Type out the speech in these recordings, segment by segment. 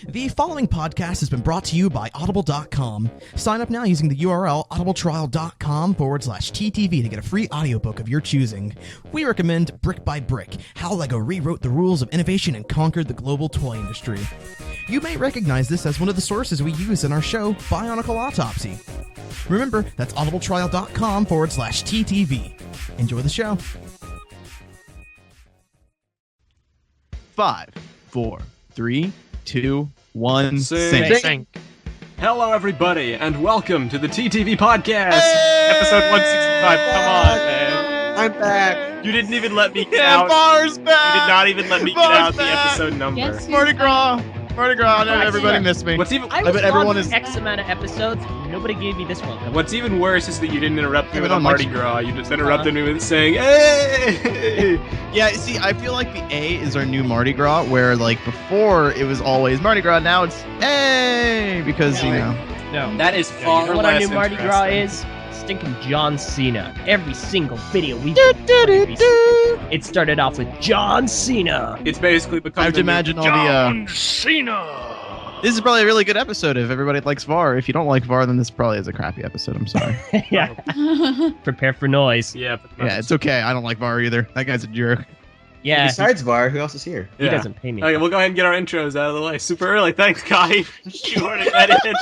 The following podcast has been brought to you by Audible.com. Sign up now using the URL audibletrial.com/TTV to get a free audiobook of your choosing. We recommend Brick by Brick, How LEGO Rewrote the Rules of Innovation and Conquered the Global Toy Industry. You may recognize this as one of the sources we use in our show, Bionicle Autopsy. Remember, that's audibletrial.com/TTV. Enjoy the show. 5, 4, 3, 2, 1, Sing. Hello, everybody, and welcome to the TTV Podcast, episode 165. Come on, man. I'm back. You didn't even let me get out. Bar's back! You did not even let me get Bar's out the back! episode number. Yes, Mardi Gras! I know everybody missed me. What's even I bet everyone is... X amount of episodes. Nobody gave me this one. What's even worse is that you didn't interrupt me Yeah, with but a on Mardi March- Gras. You just interrupted me with saying, "Hey!" Yeah, see, I feel like the A is our new Mardi Gras, where, like, before it was always Mardi Gras, now it's A, because, you know... No. That is You far know what our less new Mardi Gras interesting. is? Stinking John Cena. Every single video we've been recently, it started off with John Cena. It's basically become I have to imagine all the, John Cena. This is probably a really good episode if everybody likes VAR. If you don't like VAR, then this probably is a crappy episode. I'm sorry. Yeah. Prepare for noise. Yeah, Yeah, it's okay. I don't like VAR either. That guy's a jerk. Yeah. Besides VAR, who else is here? He doesn't pay me. Okay, we'll go ahead and get our intros out of the way super early. Thanks, Kai. You already edited.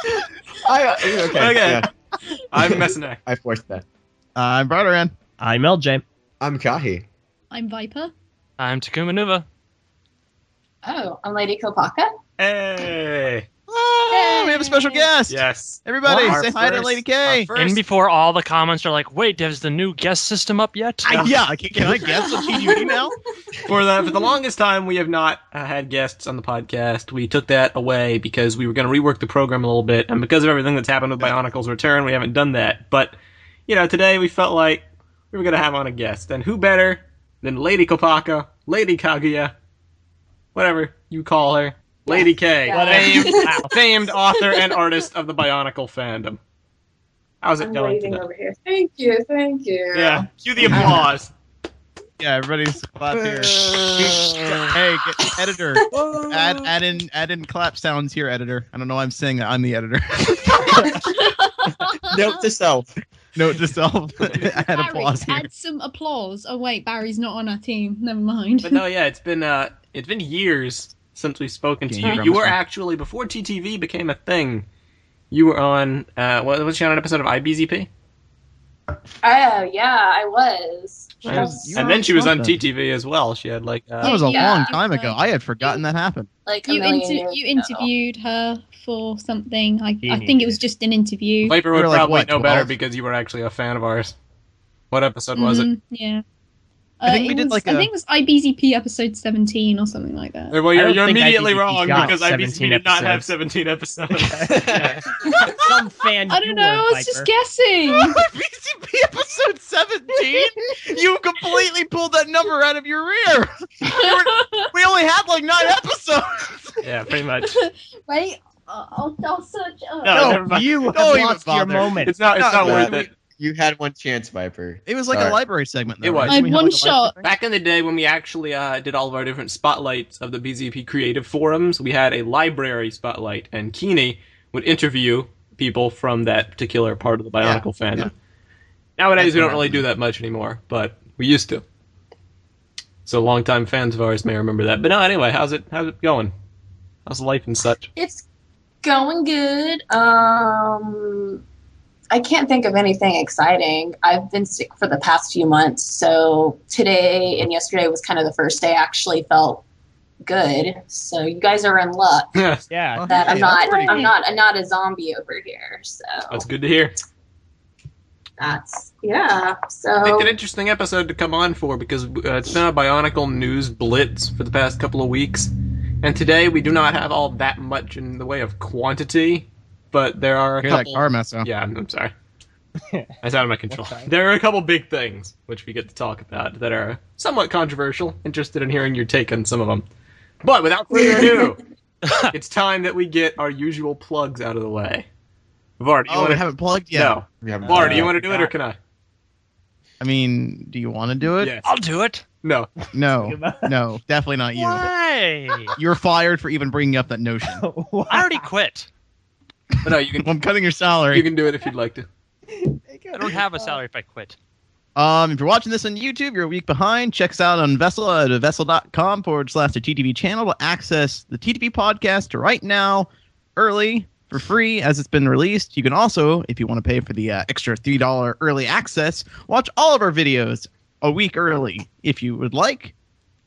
Okay. Okay. Yeah, I'm Messina. I forced that. I'm Barteran. I'm LJ. I'm Kahi. I'm Viper. I'm Takuma Nuva. Oh, I'm Lady Kopaka. Hey. Oh, we have a special guest. Yes. Everybody, Our say hi to first- Lady K. our And first- before all the comments are like, wait, is the new guest system up yet? Yeah, can I guess what TTV now? For the longest time, we have not had guests on the podcast. We took that away because we were going to rework the program a little bit, and because of everything that's happened with Bionicle's return, we haven't done that. But, you know, today we felt like we were going to have on a guest, and who better than Lady Kopaka, Lady Kaguya, whatever you call her, Lady K, famed author and artist of the Bionicle fandom. How's it I'm going waiting today? over here. Thank you. Yeah, cue the applause. Yeah, everybody's clap here. Hey, get, editor, add in clap sounds here, editor. I don't know why I'm saying that. I'm the editor. Note to self. Note to self. Add Barry, applause here. add some applause. Oh wait, Barry's not on our team. Never mind. But no, yeah, it's been years since we've spoken to you. You were actually, before TTV became a thing, you were on, was she on an episode of IBZP? Oh, yeah, I was. And then she was on TTV as well. She had like... That was a Yeah. long time ago. I had forgotten that happened. Like a you million years you ago. interviewed her for something. I think it was just an interview. Viper We would were like, probably what, know better 12? because you were actually a fan of ours. What episode was it? Yeah. I think we did like I think it was IBZP episode 17 or something like that. Well, I you're don't think immediately IBZP wrong got because IBZP 17 did not have episodes. 17 episodes. Some fan. I don't know. I was just guessing. BCP episode 17? You completely pulled that number out of your rear. We only had like 9 episodes. Yeah, pretty much. Wait, I'll search up. No, never mind. You Don't have even lost your bother. moment. It's not worth it. You had one chance, Viper. It was like Sorry. a library segment. Though, It was. right? I had We one like, a shot. library thing? Back in the day when we actually did all of our different spotlights of the BZP creative forums, we had a library spotlight, and Keeney would interview people from that particular part of the Bionicle fandom. yeah. Nowadays, we don't really do that much anymore, but we used to. So longtime fans of ours may remember that. But no, anyway, how's it going? How's life and such? It's going good. I can't think of anything exciting. I've been sick for the past few months, so today and yesterday was kind of the first day I actually felt good. So you guys are in luck Yeah. that Hey, I'm that's pretty not good. I'm not a zombie over here. So That's good to hear. that's yeah. I So think an interesting episode to come on for because it's been a Bionicle news blitz for the past couple of weeks. And today we do not have all that much in the way of quantity, but there are a Hear that couple... car mess up. Yeah, I'm sorry. That's out of my control. There are a couple big things which we get to talk about that are somewhat controversial. Interested in hearing your take on some of them. But without further ado, it's time that we get our usual plugs out of the way. Var, do you Oh, want we to... haven't plugged yet. No. We have Var, do you want to do it or can I? I mean, do you want to do it? Yes. I'll do it. No. No, no, definitely not you. Why? You're fired for even bringing up that notion. I already quit. But no, you can. I'm cutting your salary. You can do it if you'd like to. I don't have a salary if I quit. If you're watching this on YouTube, you're a week behind. Check us out on Vessel at vessel.com/the TTV channel to access the TTV podcast right now, early, for free, as it's been released. You can also, if you want to pay for the extra $3 early access, watch all of our videos a week early if you would like.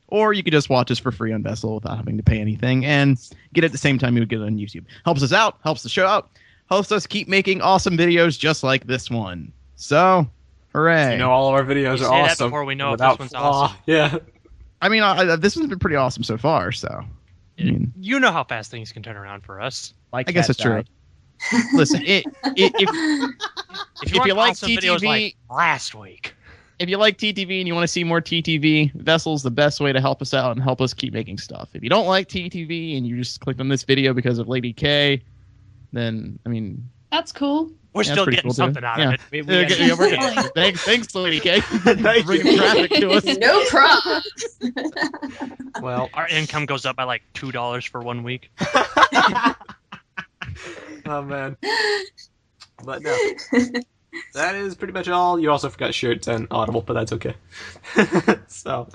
Or you could just watch us for free on Vessel without having to pay anything and get it at the same time you would get it on YouTube. Helps us out, helps the show out, helps us keep making awesome videos just like this one. So, hooray. You know, all of our videos You are say that awesome. before we know if without this one's flaw. awesome. Yeah. I mean, this has been pretty awesome so far, so. I mean, You know how fast things can turn around for us. My I guess cat it's true. died. Listen, If you, you want like awesome videos TTV like last week, if you like TTV and you want to see more TTV, Vessel's the best way to help us out and help us keep making stuff. If you don't like TTV and you just clicked on this video because of Lady K, then, I mean... That's cool. we're Yeah, still pretty getting cool, too. something out Yeah. of it. Yeah, we're good. Thanks, Lady K. Bringing traffic to us. No props. Well, Our income goes up by like $2 for 1 week. oh man. But no. That is pretty much all. You also forgot shirts and Audible, but that's okay. So,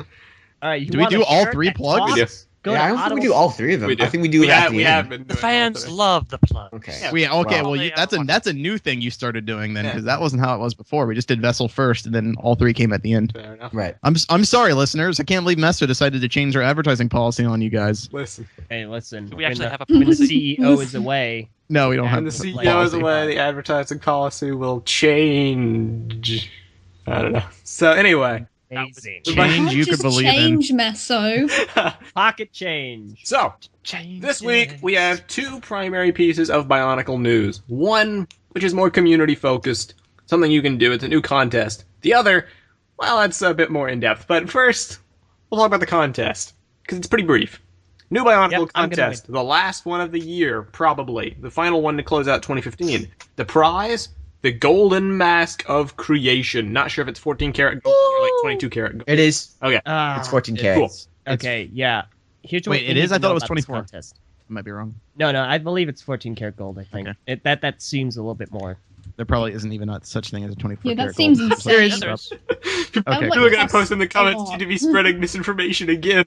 All right, you Do we want do a all shirt three that plugs? talks? We do. Go Yeah, to I don't think we Audible. do all three of them. we do. I think we do it at the we end. have been The doing all fans three. love the plug. Okay. Yeah. Okay, Wow. well, that's a new thing you started doing then, Yeah. because that wasn't how it was before. We just did Vessel first, and then all three came at the end. Fair enough. Right. I'm sorry, listeners. I can't believe Mester decided to change their advertising policy on you guys. Listen, Hey, listen. Do we actually have a when the policy? CEO is away, No, we don't And have when the a CEO is policy. away, the advertising policy will change. I don't know. So anyway, amazing. Change Can't you could just believe in. change Meso. Pocket change. so Change this week it. we have two primary pieces of Bionicle news. One, which is more community focused, something you can do. It's a new contest. The other, well, that's a bit more in depth. But first, we'll talk about the contest because it's pretty brief. New Bionicle Yep, I'm gonna contest, the last one of the year, probably the final one to close out 2015. The prize, the Golden Mask of Creation. Not sure if it's 14 karat gold or like 22 karat gold. It is. Okay, It's 14K. cool. Okay, yeah. Here's what Wait, we it need is? to I thought know it was about 24. this contest. I might be wrong. No, I believe it's 14 karat gold. I think Okay. that seems a little bit more. There probably isn't even such thing as a 24 Yeah, that karat seems gold. insane. Yeah, there is. Okay, Like- People are gonna that's post in the comments a lot. TTV spreading misinformation again.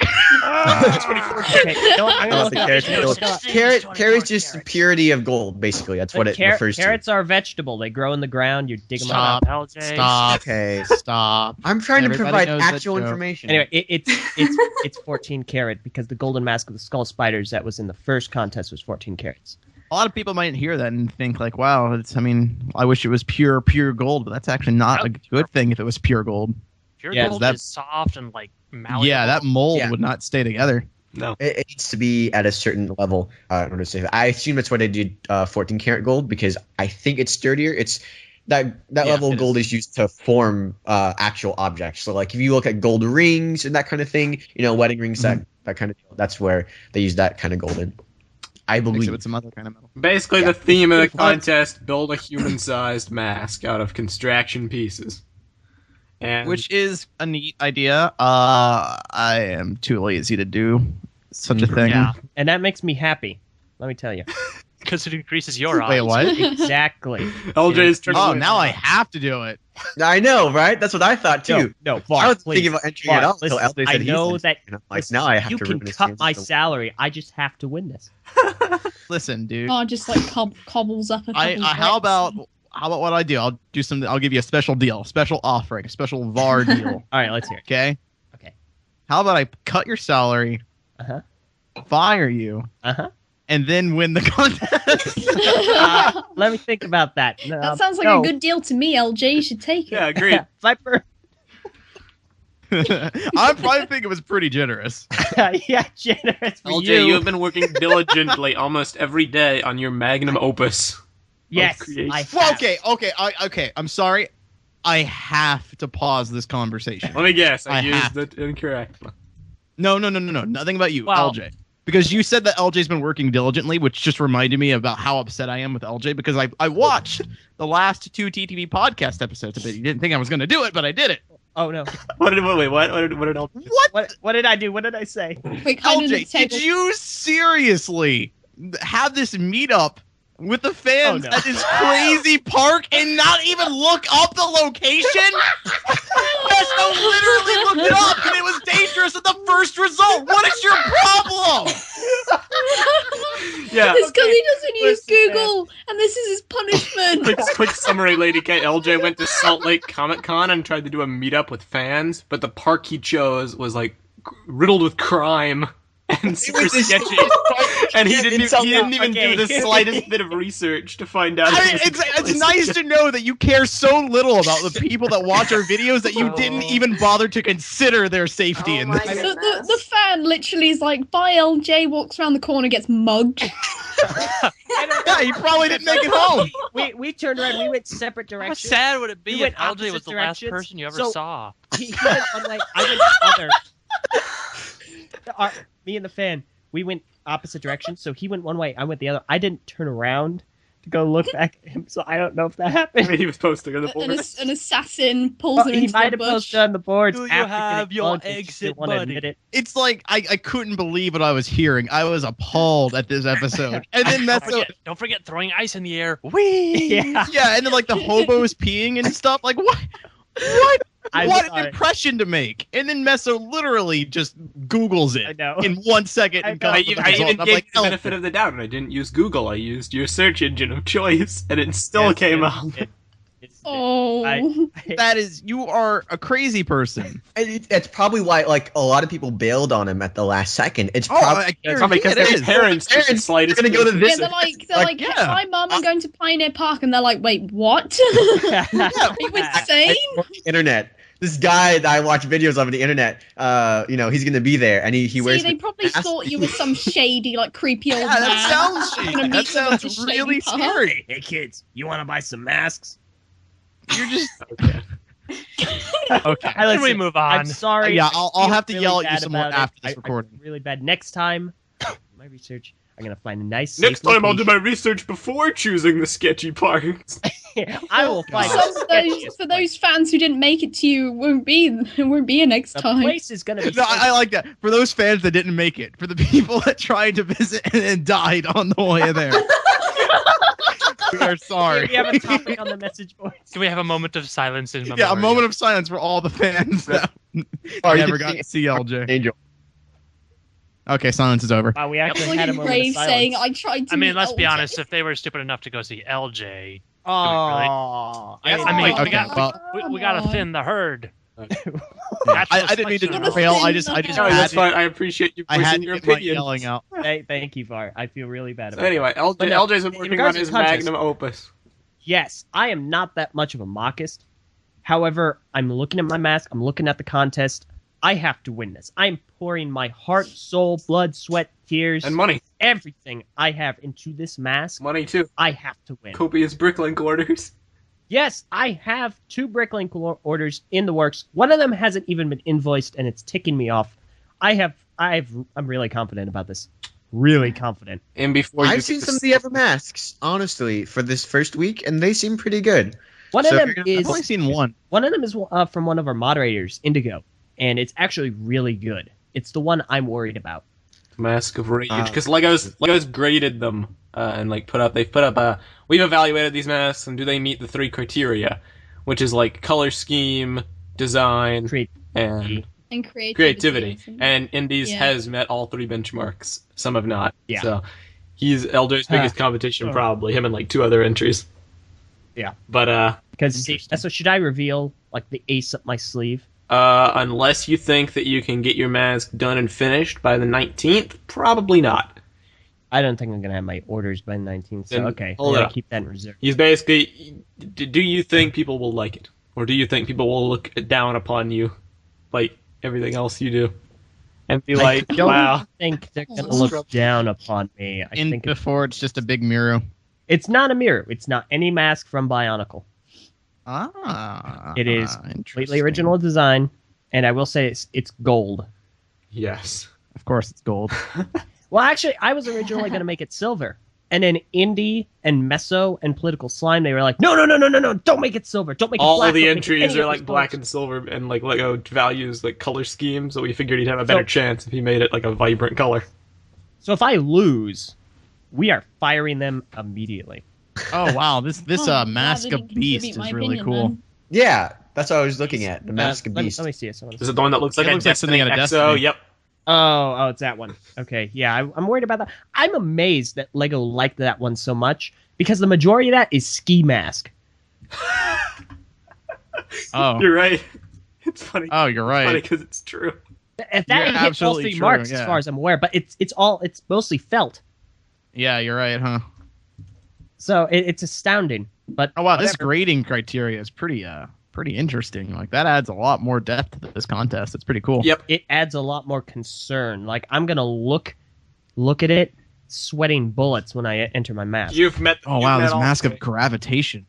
Okay, you know what, I'm I gonna love look the up. carrot. Let's go up. Carrot's just purity of gold, basically. That's what it refers to. Carrots are a vegetable. They grow in the ground. You dig them Stop. out. LJ. Stop. Okay. Stop. I'm trying to Everybody provide knows that actual joke. information. Anyway, it's 14 karat because the golden mask of the skull spiders that was in the first contest was 14 carats. A lot of people might hear that and think like, wow, I wish it was pure gold, but that's actually not a good thing if it was pure gold. Pure Yeah, gold that- is soft and like malleable. Yeah, that mold Yeah. would not stay together. No. It needs to be at a certain level. In order to say that. I assume that's why they did 14 karat gold because I think it's sturdier. It's that level it of gold is used to form actual objects. So like if you look at gold rings and that kind of thing, wedding rings, that kind of deal, that's where they use that kind of gold in. I Mix it believe. with some other kind of metal. Basically, Yeah. the theme of the contest: build a human-sized mask out of construction pieces. And Which is a neat idea. I am too lazy to do such a thing. Yeah, And that makes me happy. Let me tell you. because it increases your odds. Wait, what? Exactly. LJ's turning Oh, away. now I have to do it. I know, right? That's what I thought too. No, I Bart, was please. thinking about entering it Bart, out until listen, LJ I said he know said that. it. I'm like, listen, now I have you to can ruin his cut chances my to- salary. I just have to win this. Listen, dude. Oh, just like cobbles up a couple How bricks. about what I do? I'll give you a special deal, special offering, a special VAR deal. All right, let's hear it. Okay? Okay. How about I cut your salary, Uh-huh. fire you, Uh-huh. and then win the contest? Let me think about that. No, That sounds like no. a good deal to me, LJ. You should take it. Yeah, agreed. Viper. I probably think it was pretty generous. Yeah, generous for LJ, you have been working diligently almost every day on your magnum opus. Yes, creation. I Well, have. okay. I'm sorry. I have to pause this conversation. Let me guess. I I used have it incorrectly. No. Nothing about you, Well, LJ. because you said that LJ's been working diligently, which just reminded me about how upset I am with LJ because I watched the last 2 TTV podcast episodes of it. You didn't think I was going to do it, but I did it. Oh no! What did LJ? What did I do? What did I say? We're kind of LJ, did you seriously have this meetup with the fans at this crazy park and not even look up the location? Meso literally looked it up and it was dangerous at the first result. What is your problem? Yeah. It's because he doesn't use Google, and this is his punishment. Quick summary, Lady K. LJ went to Salt Lake Comic Con and tried to do a meetup with fans, but the park he chose was like riddled with crime and super sketchy. And he didn't even do the slightest bit of research to find out. It's nice to know that you care so little about the people that watch our videos that you didn't even bother to consider their safety in this. The fan literally is like, bye LJ, walks around the corner, gets mugged. Yeah, he probably didn't make it home. We turned around. We went separate How directions. sad would it be We if went LJ was opposite the last directions. person you ever So- saw? He went one way. I went the other. Me and the fan, we went opposite directions. So he went one way. I went the other. I didn't turn around to go look back at him. So I don't know if that happened. He was posting on the board. An assassin pulls him He into might the have bush. posted on the boards. Do you after have getting your mugged and just exit didn't want to buddy? admit it. It's like I couldn't believe what I was hearing. I was appalled at this episode. And then Don't forget throwing ice in the air. Whee! Yeah. And then like the hobos peeing and stuff. Like what? What? I'm What sorry. an impression to make. And then Meso literally just Googles I it know. in 1 second and I comes with the even result. I'm gave like, you the benefit of the doubt, and I didn't use Google. I used your search engine of choice, and it still came out. Oh. that is, you are a crazy person. And it's probably why, like, a lot of people bailed on him at the last second. It's Oh, probably I It's probably because guarantee their it is. parents took the Parents slightest. are gonna go to Yeah, this. they're like, Like, hey, yeah. hi mum, I'm going to Pioneer Park, and they're like, wait, what? Are you insane? internet. This guy that I watch videos of on the internet, he's gonna be there, and he See, wears. they probably mask. thought you were some shady, like, creepy old Yeah, man. that sounds Gonna shady. meet That you at the sounds shady really park. scary. Hey kids, you want to buy some masks? You're just Okay. okay. Can we move on? I'm sorry. Yeah, I I'll feel have to really yell at you bad some more about it. after this I recording. feel really bad. Next time, my research, I'm gonna find a nice. Next safe time, I'll do location. my research before choosing the sketchy parts. I will find. So the sketchiest for place. those fans who didn't make it to you, won't be a next The time. place is gonna be. No, I like that. For those fans that didn't make it, for the people that tried to visit and then died on the way there. We are sorry. We have a topic on the message boards. Can we have a moment of silence in memory? Yeah, a moment of silence for all the fans that Oh, you never can got see- to see LJ. Angel. Okay, silence is over. Wow, we actually Look had a at moment of Brave silence. saying, I tried to I mean, meet let's be LJ." honest. If they were stupid enough to go see LJ, Oh, I mean, Okay, we got to thin the herd. I didn't mean to Gonna derail. I thin just the had No, that's to- fine. I appreciate you I had voicing to your get my opinion. yelling out. Thank you, Var. I feel really bad So about it. anyway, But no, LJ's been in working regards on to his contest- magnum opus. Yes, I am not that much of a mockist. However, I'm looking at my mask. I'm looking at the contest. I have to win this. I'm pouring my heart, soul, blood, sweat, tears, And money. everything I have into this mask. Money, too. I have to win. Copious Bricklink orders. Yes, I have 2 Bricklink orders in the works. One of them hasn't even been invoiced, and it's ticking me off. I'm really confident about this. Really confident. And before I've seen some of the other masks, honestly, for this first week, and they seem pretty good. One So of them you're gonna- I've only is seen one. from one of our moderators, Indigo, and it's actually really good. It's the one I'm worried about. Mask of Rage, because Legos graded them and like they've put up we've evaluated these masks and do they meet the 3 criteria, which is like color scheme, design, and And creativity. isn't it? And Indies Yeah. has met all 3 benchmarks. Some have not. Yeah. So he's Elder's biggest competition, probably him and like 2 other entries. Yeah. But Because so should I reveal like the ace up my sleeve? unless you think that you can get your mask done and finished by the 19th, probably not. I don't think I'm gonna have my orders by the 19th. So Then okay, hold I'm it gonna up. keep that in reserve. He's basically, do you think people will like it? Or do you think people will look down upon you like everything else you do? And be like, Don't wow. think they're gonna look down upon me. I In think before it's just a big mirror. it's not a mirror. It's not any mask from Bionicle. It is completely interesting. original design, and I will say it's gold. Yes. Of course, it's gold. Well, actually, I was originally going to make it silver. And then Indie and Meso and Political Slime, they were like, no, don't make it silver. Don't make it All black. of the don't make it entries any are of like those black colors." and silver, and like Lego values like color schemes, so we figured he'd have a better chance if he made it like a vibrant color. So if I lose, we are firing them immediately. Oh wow, this Oh, Mask glad of they didn't Beast contribute my is really opinion, cool. then. Yeah, that's what I was looking at. The Mask of Let me Beast. see it. Is it the one that looks like It a looks like something Destiny out of Exo? Destiny. Yep. Oh, it's that one. Okay, yeah, I'm worried about that. I'm amazed that Lego liked that one so much because the majority of that is ski mask. Oh, You're right. It's funny. oh, you're Funny right. because it's true. If that You're hit all absolutely three true, marks, yeah. as far as I'm aware, but it's mostly felt, Yeah, you're right, huh? so it's astounding. But Oh wow, this whatever. grading criteria is pretty interesting. Like that adds a lot more depth to this contest. It's pretty cool. Yep. It adds a lot more concern. Like I'm gonna look at it, sweating bullets when I enter my mask. You've met. Oh you've wow, met this all Mask three. of Gravitation.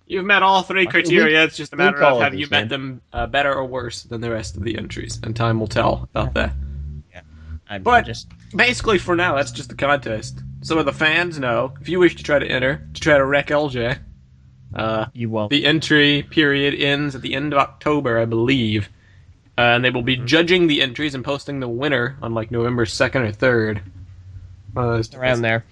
You've met all three criteria. It's just a matter of have these, you met them better or worse than the rest of the entries, and time will tell about that. I'm But- just Basically, for now, that's just the contest. So the fans know if you wish to try to enter to try to wreck LJ. you won't. The entry period ends at the end of October, I believe. And they will be judging the entries and posting the winner on like November 2nd or 3rd. Around there.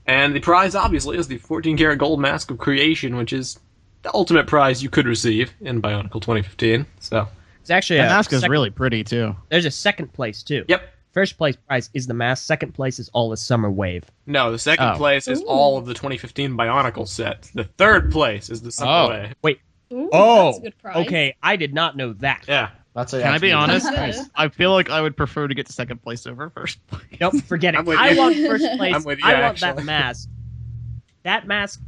And the prize, obviously, is the 14-karat gold Mask of Creation, which is the ultimate prize you could receive in Bionicle 2015. So, It's actually The a mask is second- really pretty too. There's a second place too. yep. First place prize is the mask. Second place is all the summer wave. No, the second Oh. place is Ooh. all of the 2015 Bionicle sets. The third place is the Summer Oh. Wave. Ooh, Oh, that's a good prize. okay. I did not know that. Yeah. That's Can I be honest? Nice. I feel like I would prefer to get to second place over first place. Nope, forget it. I'm with I you. want first place. I'm with you, I want that actually. mask. That mask.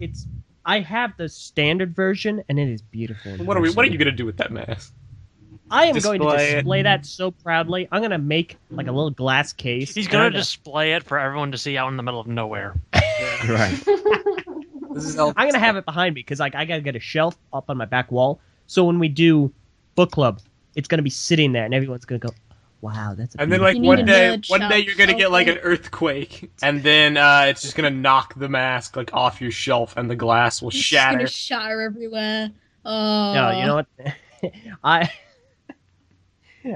I have the standard version, and it is beautiful. in What are person. you gonna do with that mask? I am going to display it? display that so proudly. I'm gonna make like a little glass case. He's and gonna I'm display it for everyone to see out in the middle of nowhere. Right. This is I'm gonna have it behind me because like I gotta get a shelf up on my back wall. So when we do book club, it's gonna be sitting there, and everyone's gonna go, "Wow, that's." And then beautiful like You need one a day, nerd one day shelf, you're gonna get like an okay. earthquake, and then it's just gonna knock the mask like off your shelf, and the glass will It's just shatter. gonna shatter everywhere. Oh. No, you know what?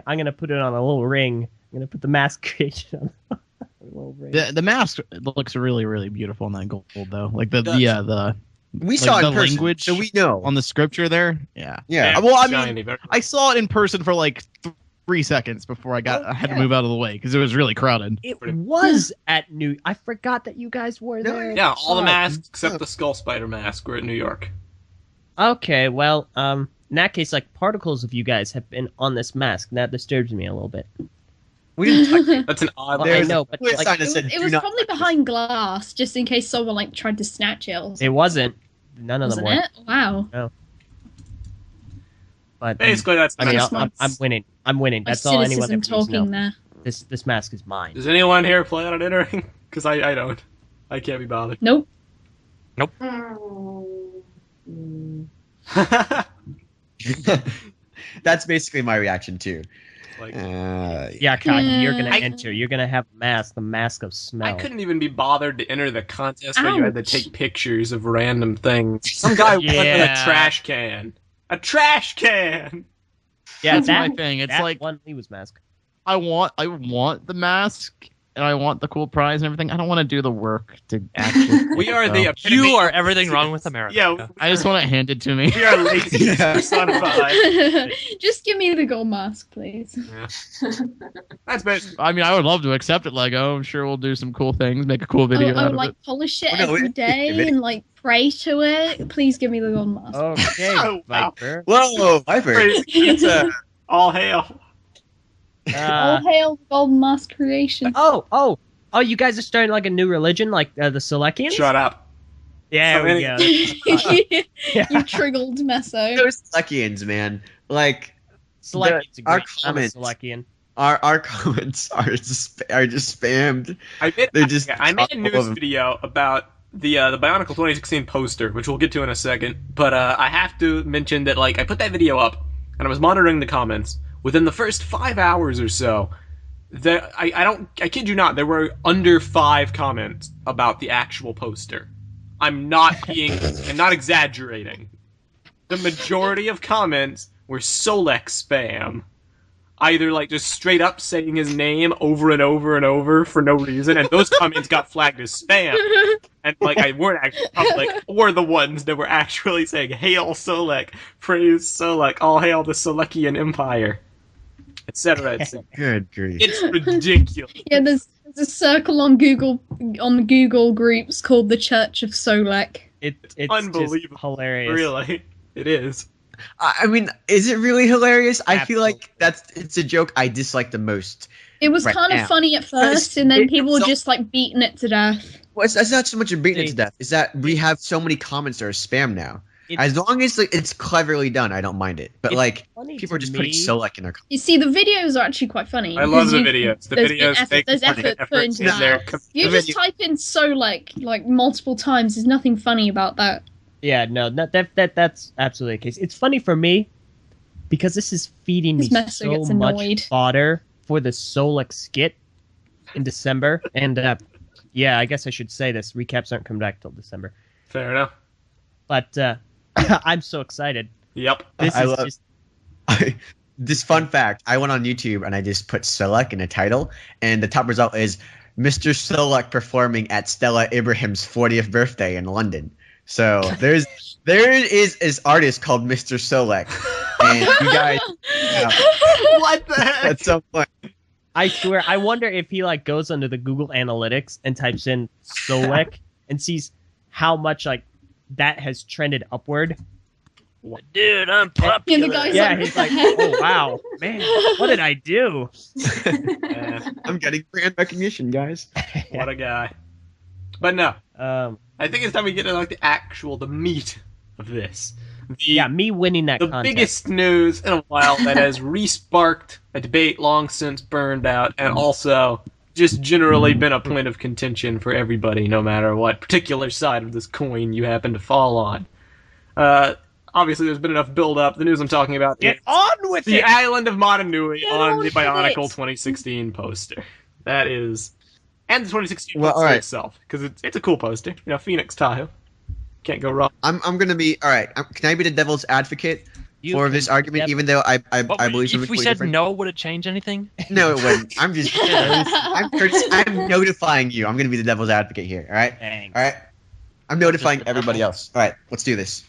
I'm gonna put it on a little ring. I'm gonna put the mask creation on a little ring. The mask looks really really beautiful in that gold though. Like the We Like saw it the in person, language so we know. on the scripture there. Yeah. Yeah. Well, I mean, Shiny, very- I saw it in person for like 3 seconds before I had to move out of the way because it was really crowded. It was at New. I forgot that you guys were No, there. yeah, all the Oh. masks except the Skull Spider mask were at New York. Okay, well, in that case, like particles of you guys have been on this mask. And that disturbs me a little bit. We didn't touch That's an odd. Well, I know, but clear like, sign that It said, was, "Do it was not probably touch behind glass, just in case someone like tried to snatch it. Or something. it wasn't. None of them Wasn't were. it? Wow. But Basically, that's. I mean, That's I'm winning. I'm winning. My That's all anyone cynicism ever needs to talking know. there. This mask is mine. Does anyone here plan on entering? Because I don't. I can't be bothered. Nope. That's basically my reaction too. Like, Yeah, Kagi, you're gonna I- enter. You're gonna have a mask, the mask of smell. I couldn't even be bothered to enter the contest where you had to Ouch. take pictures of random things. Some guy won with a Yeah. trash can. A trash can. Yeah, That's that my thing. It's that like one Lee's mask. I want the mask and I want the cool prize and everything. I don't want to do the work to actually. We are so. the epitome- You are everything wrong with America. Yeah, I just want it handed to me. we are lazy Yeah. personified. Just give me the gold mask, please. That's basically. I mean, I would love to accept it, Lego. I'm sure we'll do some cool things, make a cool video I out would of like it. polish it Oh, no, every day and like pray to it. Please give me the gold mask. Okay, Oh, wow. Viper. Whoa, Viper. Crazy pizza. All hail. All hail the golden mask creation. Oh! You guys are starting like a new religion, like the Selekians? Shut up. Yeah, So we many- go. You triggled Meso. Those Lekians, man. Like Selekians are our great. I'm a comments- Selekian. our comments are just spammed. I made a all news of them. video about the Bionicle 2016 poster, which we'll get to in a second. But I have to mention that like I put that video up and I was monitoring the comments. Within the first 5 hours or so, I kid you not, there were under 5 comments about the actual poster. I'm not exaggerating. The majority of comments were Solek spam. Either like just straight up saying his name over and over and over for no reason, and those comments got flagged as spam. And like I weren't actually public, or the ones that were actually saying "Hail Solek, praise Solek, all hail the Solekian Empire," etc. etc. Good grief. It's ridiculous. Yeah, there's a circle on Google groups called the Church of Solek. It's Unbelievable. just hilarious. Really, it is. I mean, is it really hilarious? I feel like it's a joke I dislike the most. It was Right kind of now. funny at first, and then people were just like beating it to death. Well, it's not so much of beating it to death. It's that we have so many comments that are spam now. As long as like, it's cleverly done, I don't mind it. But It's like, funny people are to just putting me. Solek in their comments. You see, the videos are actually quite funny. I love the because videos. The there's been videos take there's effort effort put into in there. that. You just type in Solek like multiple times. There's nothing funny about that. Yeah, no, that's absolutely the case. It's funny for me because this is feeding me This messer so gets much annoyed. fodder for the Solek skit in December. And yeah, I guess I should say this. Recaps aren't coming back till December. Fair enough. But I'm so excited. Yep. This I is love- just This fun fact, I went on YouTube and I just put Solek in the title, and the top result is Mr. Solek performing at Stella Ibrahim's 40th birthday in London. So there is this artist called Mr. Solek, and you guys, What the heck? at some point, I swear, I wonder if he like goes under the Google Analytics and types in Solek and sees how much like that has trended upward. Dude, I'm popular. Yeah, the guy's Yeah, like, he's "What like, the heck?" oh wow, man, what did I do? I'm getting brand recognition, guys. What a guy. But no, I think it's time we get to like the meat of this. Yeah, me winning that The contest. biggest news in a while that has re-sparked a debate long since burned out, and also just generally been a point of contention for everybody, no matter what particular side of this coin you happen to fall on. Obviously, there's been enough build-up. The news I'm talking about Get is on with the it. island of Mata Nui Get on on the with Bionicle it. 2016 poster. That is... And the 2016 Well, poster alright. itself, because it's a cool poster. You know, Phoenix Tahoe. Can't go wrong. I'm gonna be all right. Can I be the devil's advocate for this argument, yep. even though I What, believe something if we completely said different? no, would it change anything? No, it wouldn't. I'm just I'm notifying you. I'm gonna be the devil's advocate here. All right. Thanks. All right. I'm notifying everybody else. All right. Let's do this.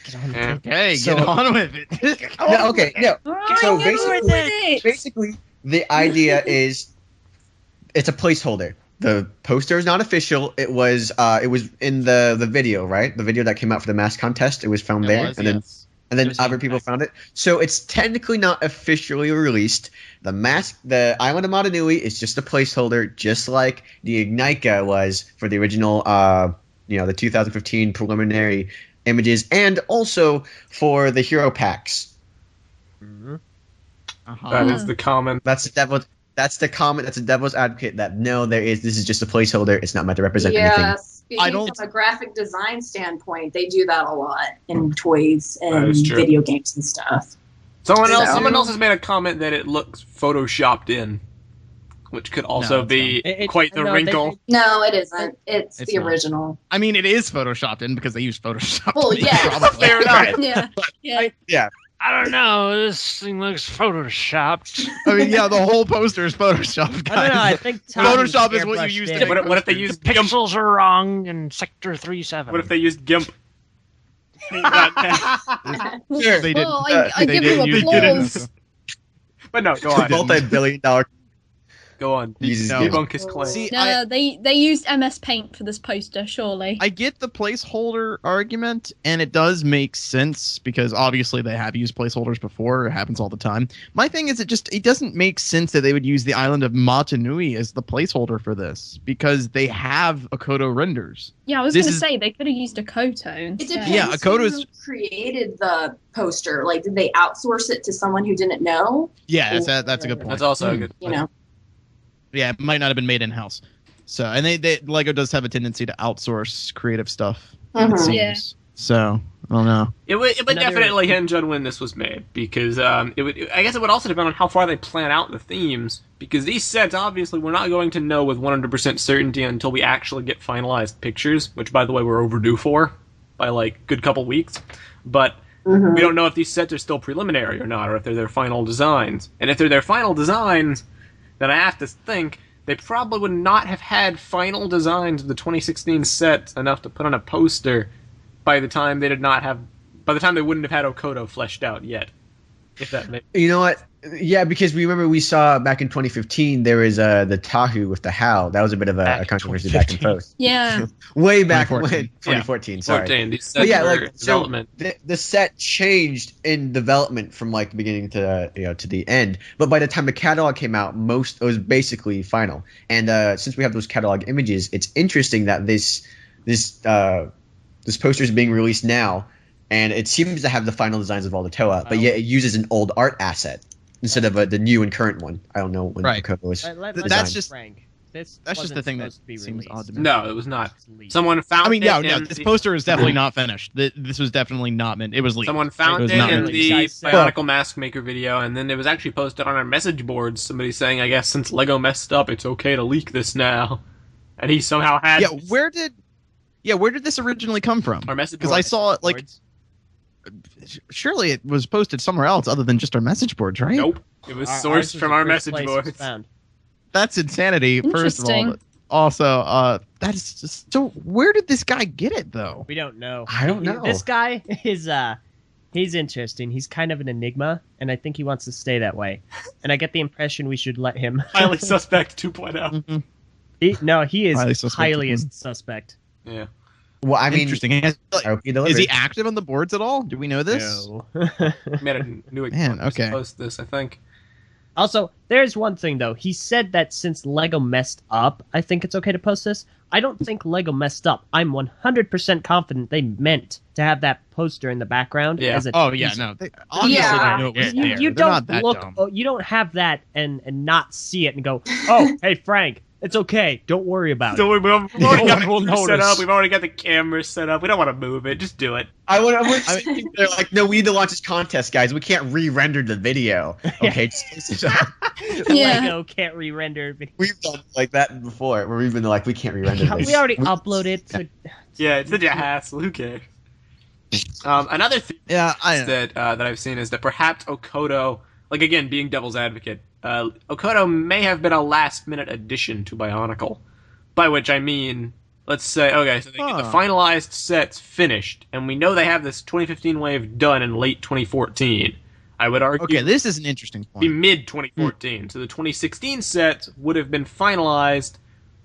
Get on with Yeah. it. Okay, So- get on with it. No, okay. No. Alright, So get on with it. Basically, the idea is it's a placeholder. The poster is not official. It was in the video, right? The video that came out for the mask contest. It was filmed there, and then It was other in people fact. found it. So it's technically not officially released. The Island of Mata Nui is just a placeholder, just like the Ignika was for the original, the 2015 preliminary images, and also for the hero packs. That is the common. That's the devil. That's the comment. That's a devil's advocate that no, this is just a placeholder. It's not meant to represent anything. Yeah, speaking I don't- from a graphic design standpoint, they do that a lot in toys That and is true. video games and stuff. Someone else So- has made a comment that it looks photoshopped in, which could also No, it's be not. quite the No, wrinkle. No, it isn't. It's It's the not. original. I mean, it is photoshopped in because they use Photoshop. Well, yeah. Probably. Fair enough. Yeah, yeah. I don't know. This thing looks photoshopped. I mean, yeah, the whole poster is photoshopped, guys. I don't know. I think Photoshop is what you airbrushed use in. to make What if they The used GIMP? pixels are wrong in Sector 37. What if they used GIMP? Sure. They Well, didn't. I they give you didn't use applause. GIMP. But no, go on. Multi-billion-dollar. Go on. uses No. GIMP. Debunk his claim. See, No, they used MS Paint for this poster, surely. I get the placeholder argument, and it does make sense because obviously they have used placeholders before. It happens all the time. My thing is, it doesn't make sense that they would use the island of Mata Nui as the placeholder for this because they have Akoto renders. Yeah, I was This going to is- say they could have used a Koto It instead. depends Yeah, Akoto's- who created the poster. Like, did they outsource it to someone who didn't know? Yeah, that's a good point. That's also a good. You know, Yeah, it might not have been made in house. So, and they Lego does have a tendency to outsource creative stuff. Mhm. It seems. Yeah. So I don't know. It would Another- definitely hinge on when this was made, because I guess it would also depend on how far they plan out the themes, because these sets, obviously, we're not going to know with 100% certainty until we actually get finalized pictures, which, by the way, we're overdue for by, like, a good couple weeks. But we don't know if these sets are still preliminary or not, or if they're their final designs. And if they're their final designs, then I have to think they probably would not have had final designs of the 2016 sets enough to put on a poster by the time they wouldn't have had Okoto fleshed out yet. If that makes You know what? Yeah, because we saw back in 2015 there was the Tahu with the How. That was a bit of a controversy back in post. Yeah. Way back when 2014. 2014. Sorry. 14, these But sets yeah, were like in development. so the set changed in development from like the beginning to to the end. But by the time the catalog came out, it was basically final. And since we have those catalog images, it's interesting that this poster is being released now, and it seems to have the final designs of all the Toa, but yet it uses an old art asset instead of the new and current one. I don't know when Right. Okoto was. Let's That's be just- frank. This that's just wasn't the thing that supposed to be seems released. odd to me. No, it was not. It's leaked. Someone found I mean, it no, in this the- poster is definitely not finished. This was definitely not meant. It was leaked. Someone found was it not in released. the Guys said- Bionicle Mask Maker video, and then it was actually posted on our message boards. Somebody saying, I guess since Lego messed up, it's okay to leak this now. And he somehow had Yeah, where did this originally come from? our message Because I boards. saw it like surely it was posted somewhere else other than just our message boards, right? Nope. It was Ours sourced was from the our first message place it was boards. found. That's insanity. First of all, Interesting. but also that is just so. Where did this guy get it though? We don't know. I don't know. This guy is he's interesting. He's kind of an enigma, and I think he wants to stay that way. And I get the impression we should let him. Highly Suspect 2.0. Mhm. He is Highly suspect. highly suspect. Yeah. Well, I mean, Interesting. Is he active on the boards at all? Do we know this? No. Made a new account Man, just to okay. post this, I think. Also, there's one thing though. He said that since Lego messed up, I think it's okay to post this. I don't think Lego messed up. I'm 100% confident they meant to have that poster in the background. Yeah. As a Oh yeah, teaser. no. Obviously, Yeah. they knew it was You, there. you They're not don't that look. dumb. Oh, you don't have that and not see it and go, oh, hey Frank, it's okay. Don't worry about So it. we've already got the will camera set notice. up. We've already got the camera set up. We don't want to move it. Just do it. I would think they're like, no, we need to launch this contest, guys. We can't re-render the video. Okay, just place it up. Yeah. Lego can't re-render. We've done like that before, where we've been like, we can't re-render this. We already uploaded it to. Yeah, it's such a hassle. Who cares? Another thing Yeah, that I've seen is that perhaps Okoto, like again, being devil's advocate, Okoto may have been a last-minute addition to Bionicle. By which I mean, let's say, okay, so they get the Huh. finalized sets finished, and we know they have this 2015 wave done in late 2014. I would argue Okay, this is an interesting be point. mid 2014. So the 2016 sets would have been finalized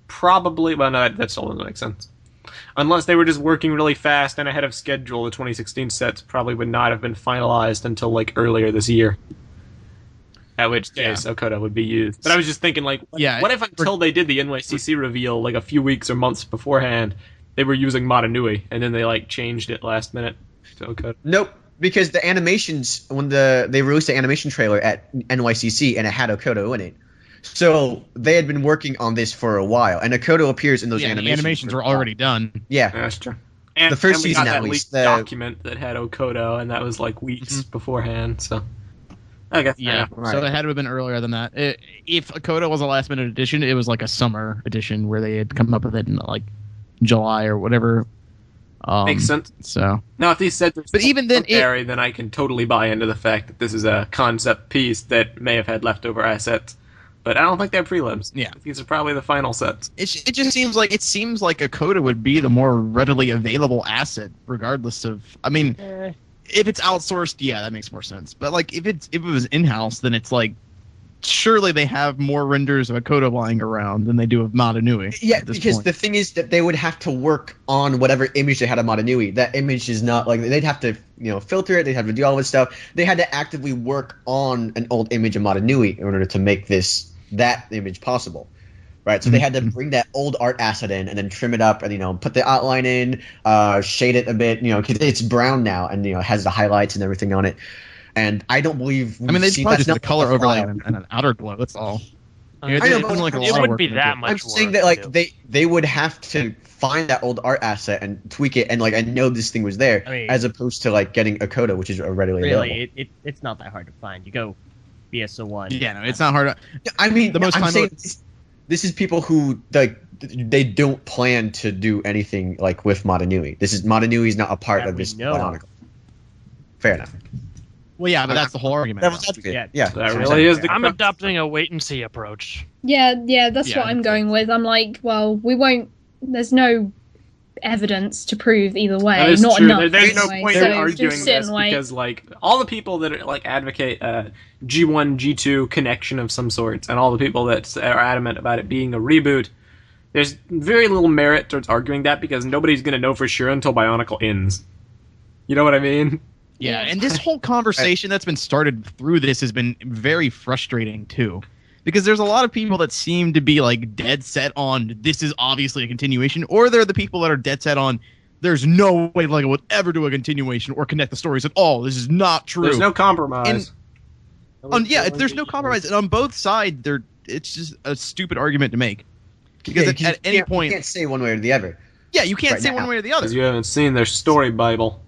probably. Well, no, that still doesn't make sense. Unless they were just working really fast and ahead of schedule, the 2016 sets probably would not have been finalized until like earlier this year. At which case, Okoto would be used. But I was just thinking, like, Yeah, what if until they did the NYCC reveal, like a few weeks or months beforehand, they were using Mata Nui, and then they like changed it last minute to Okoto? Nope, because the animations when they released the animation trailer at NYCC and it had Okoto in it, so they had been working on this for a while, and Okoto appears in those Yeah, the animations. animations for were a while. already done. Yeah, That's true. And, The first and we season, got at that least, leaked document that had Okoto, and that was like weeks beforehand. So, I guess Yeah, Right. so it had to have been earlier than that. If Okoto was a last minute edition, it was like a summer edition where they had come up with it in like July or whatever. makes sense. So Now, if these sets are But even then, preliminary, then I can totally buy into the fact that this is a concept piece that may have had leftover assets. But I don't think they're prelims. Yeah. These are probably the final sets. it just seems like Okoto would be the more readily available asset, regardless of. I mean, if it's outsourced, yeah, that makes more sense. But like if it was in house, then it's like surely they have more renders of Okoto lying around than they do of Mata Nui. Yeah, at this because point. the thing is that they would have to work on whatever image they had of Mata Nui. That image is not like they'd have to filter it. They'd have to do all this stuff. They had to actively work on an old image of Mata Nui in order to make that image possible. Right, so they had to bring that old art asset in and then trim it up and put the outline in, shade it a bit, because it's brown now and has the highlights and everything on it. And I don't believe. I mean, they we've seen- probably that's just did a not color the overlay file. and an outer glow. That's all. I mean, It I know, doesn't but look like a it lot of wouldn't work be into that it. much. I'm saying work that to like do. they would have to find that old art asset and tweak it and like I know this thing was there I mean- as opposed to like getting a coda which is readily available. Really, it's not that hard to find. You go BSO1. Yeah, no, it's not hard. I mean, The most I'm time saying it- this is people who like they don't plan to do anything like with Mata Nui. This is Mata Nui is not a part That of we this know of. Bionicle. Fair enough. Well, yeah, but that's the whole argument. That was though. advocate. Yeah. Yeah, That that's what really I'm saying. is the I'm crux. adopting a wait and see approach. Yeah, that's Yeah, what I'm that's going with. I'm like, well, we won't. There's no evidence to prove either way. That is Not true. enough. There's no anyway, point so in arguing just sit this and wait. because, like, all the people that like advocate G1 G2 connection of some sorts, and all the people that are adamant about it being a reboot, there's very little merit towards arguing that because nobody's gonna know for sure until Bionicle ends. You know what I mean? Yeah, and this whole conversation that's been started through this has been very frustrating too. Because there's a lot of people that seem to be like dead set on this is obviously a continuation, or they're the people that are dead set on there's no way Lego would ever do a continuation or connect the stories at all. This is not true. There's no compromise. There's no compromise, and on both sides, it's just a stupid argument to make. Yeah, Because you at any can't- point, you can't say one way or the other. yeah, you can't right say now. one way or the other. Because you haven't seen their story Bible.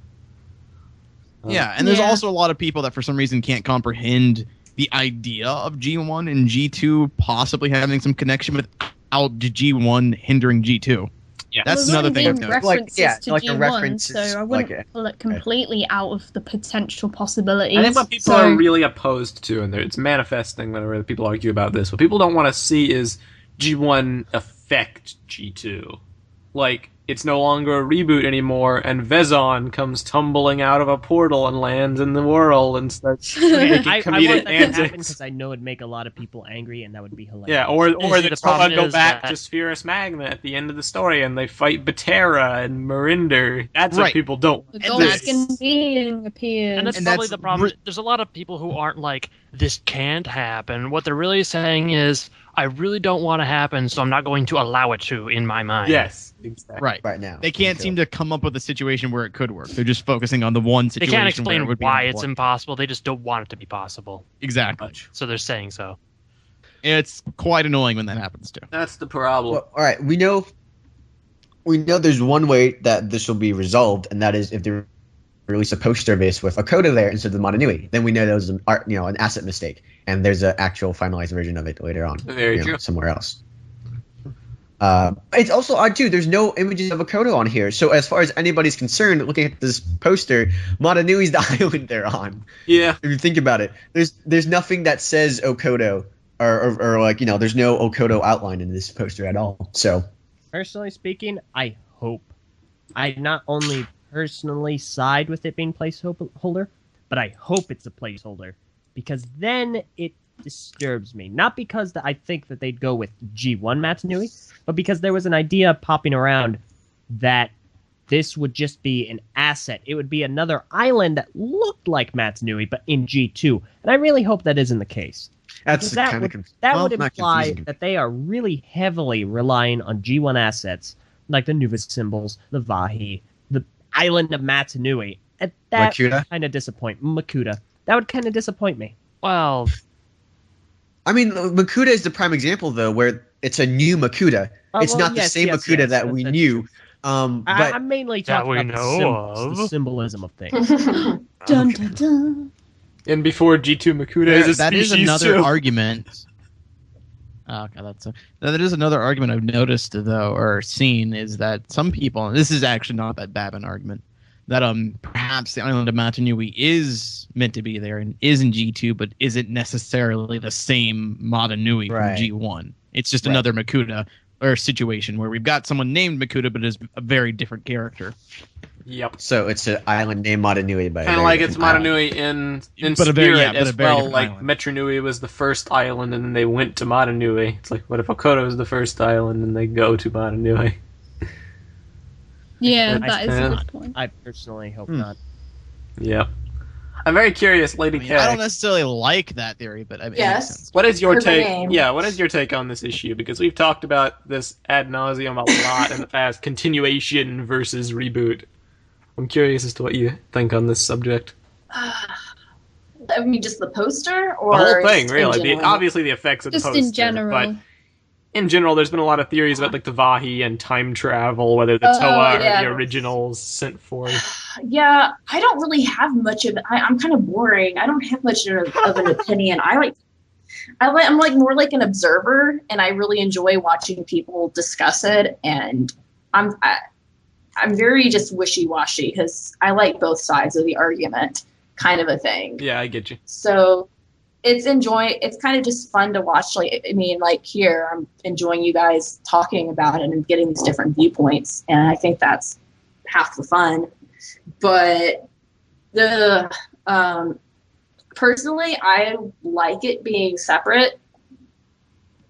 Yeah, and there's Yeah. also a lot of people that for some reason can't comprehend the idea of G1 and G2 possibly having some connection without G1 hindering G2. Yeah. That's Well, another there's thing. only I've been noticed. references yeah, to like a G1, reference so is I wouldn't like a- pull it completely out of the potential possibilities. I think what people so, are really opposed to, and it's manifesting whenever people argue about this, what people don't want to see is G1 affect G2. Like, it's no longer a reboot anymore, and Vezon comes tumbling out of a portal and lands in the world and starts making I want comedic that to happen antics. because I know it'd make a lot of people angry, and that would be hilarious. Yeah, or See, the the problem go is back that- to Spherus Magna at the end of the story, and they fight Batera and Marinder. That's what Right. people don't. the and gold that's- skin being appears. And that's And probably that's the problem. There's a lot of people who aren't like, this can't happen. What they're really saying is, I really don't want to happen, so I'm not going to allow it to in my mind. Yes, exactly. Right. Right now. They can't seem to come up with a situation where it could work. They're just focusing on the one They situation can't where explain it would be why it's important. impossible. They just don't want it to be possible. Exactly. So they're saying so. It's quite annoying when that happens too. That's the problem. Well, all right, we know there's one way that this will be resolved, and that is if they release a poster base with a coda there instead of the Mata Nui. Then we know that was an asset mistake, and there's an actual finalized version of it later on. Very true. Somewhere else. It's also odd too. There's no images of a coda on here. So as far as anybody's concerned, looking at this poster, Mata Nui's the island they're on. Yeah. If you think about it, there's nothing that says Okoto or like there's no Okoto outline in this poster at all. So Personally speaking, I hope. I not only personally side with it being placeholder, but I hope it's a placeholder. Because then it disturbs me. Not because I think that they'd go with G1 Mata Nui, but because there was an idea popping around that this would just be an asset. It would be another island that looked like Mata Nui, but in G2. And I really hope that isn't the case. that's Because that kind would, of that would not imply confusing. that they are really heavily relying on G1 assets, like the Nuva symbols, the Vahi, the island of Mata Nui. And that Makuta? kind of disappoint Makuta. That would kind of disappoint me. Well, I mean, Makuta is the prime example though, where it's a new Makuta. It's well, not the yes, same yes, Makuta yes, that we that's knew. true. But I'm mainly That talking we about the know symbols, the of. symbolism of things. dun, dun, dun. And before G2 Makuta is a That is species another too. argument. Oh, God, that is another argument I've noticed though, or seen, is that some people, and this is actually not that bad of an argument, that perhaps the island of Mata Nui is meant to be there and is in G2, but isn't necessarily the same Mata Nui Right. from G1. It's just Right. another Makuta or situation where we've got someone named Makuta, but is a very different character. Yep. so it's an island named Mata Nui, but a Kind of very like it's different Mata island. Nui in But a spirit very- yeah, but as a very well. different Like island. Metro Nui was the first island, and then they went to Mata Nui. It's like, what if Okoto is the first island, and they go to Mata Nui? Yeah, I that is a stand- good point. I personally hope Hmm. not. Yep. I'm very curious, Lady I mean, K. I don't necessarily like that theory, but I mean, it makes Yes. sense. What is your Heard the take? name. Yeah, what is your take on this issue? Because we've talked about this ad nauseum a lot in the past. Continuation versus reboot. I'm curious as to what you think on this subject. I mean, just the poster, or The whole thing, just in really. general? Obviously, the effects of the Just poster. in general. But in general, there's been a lot of theories about like the Vahi and time travel, whether the Oh, Toa yeah. or the originals sent forth. Yeah, I don't really have much of. I'm kind of boring. I don't have much of an opinion. I'm like more like an observer, and I really enjoy watching people discuss it. And I'm very just wishy-washy because I like both sides of the argument, kind of a thing. Yeah, I get you. So it's kind of just fun to watch. Like, I mean, like here, I'm enjoying you guys talking about it and getting these different viewpoints, and I think that's half the fun. But the personally, I like it being separate.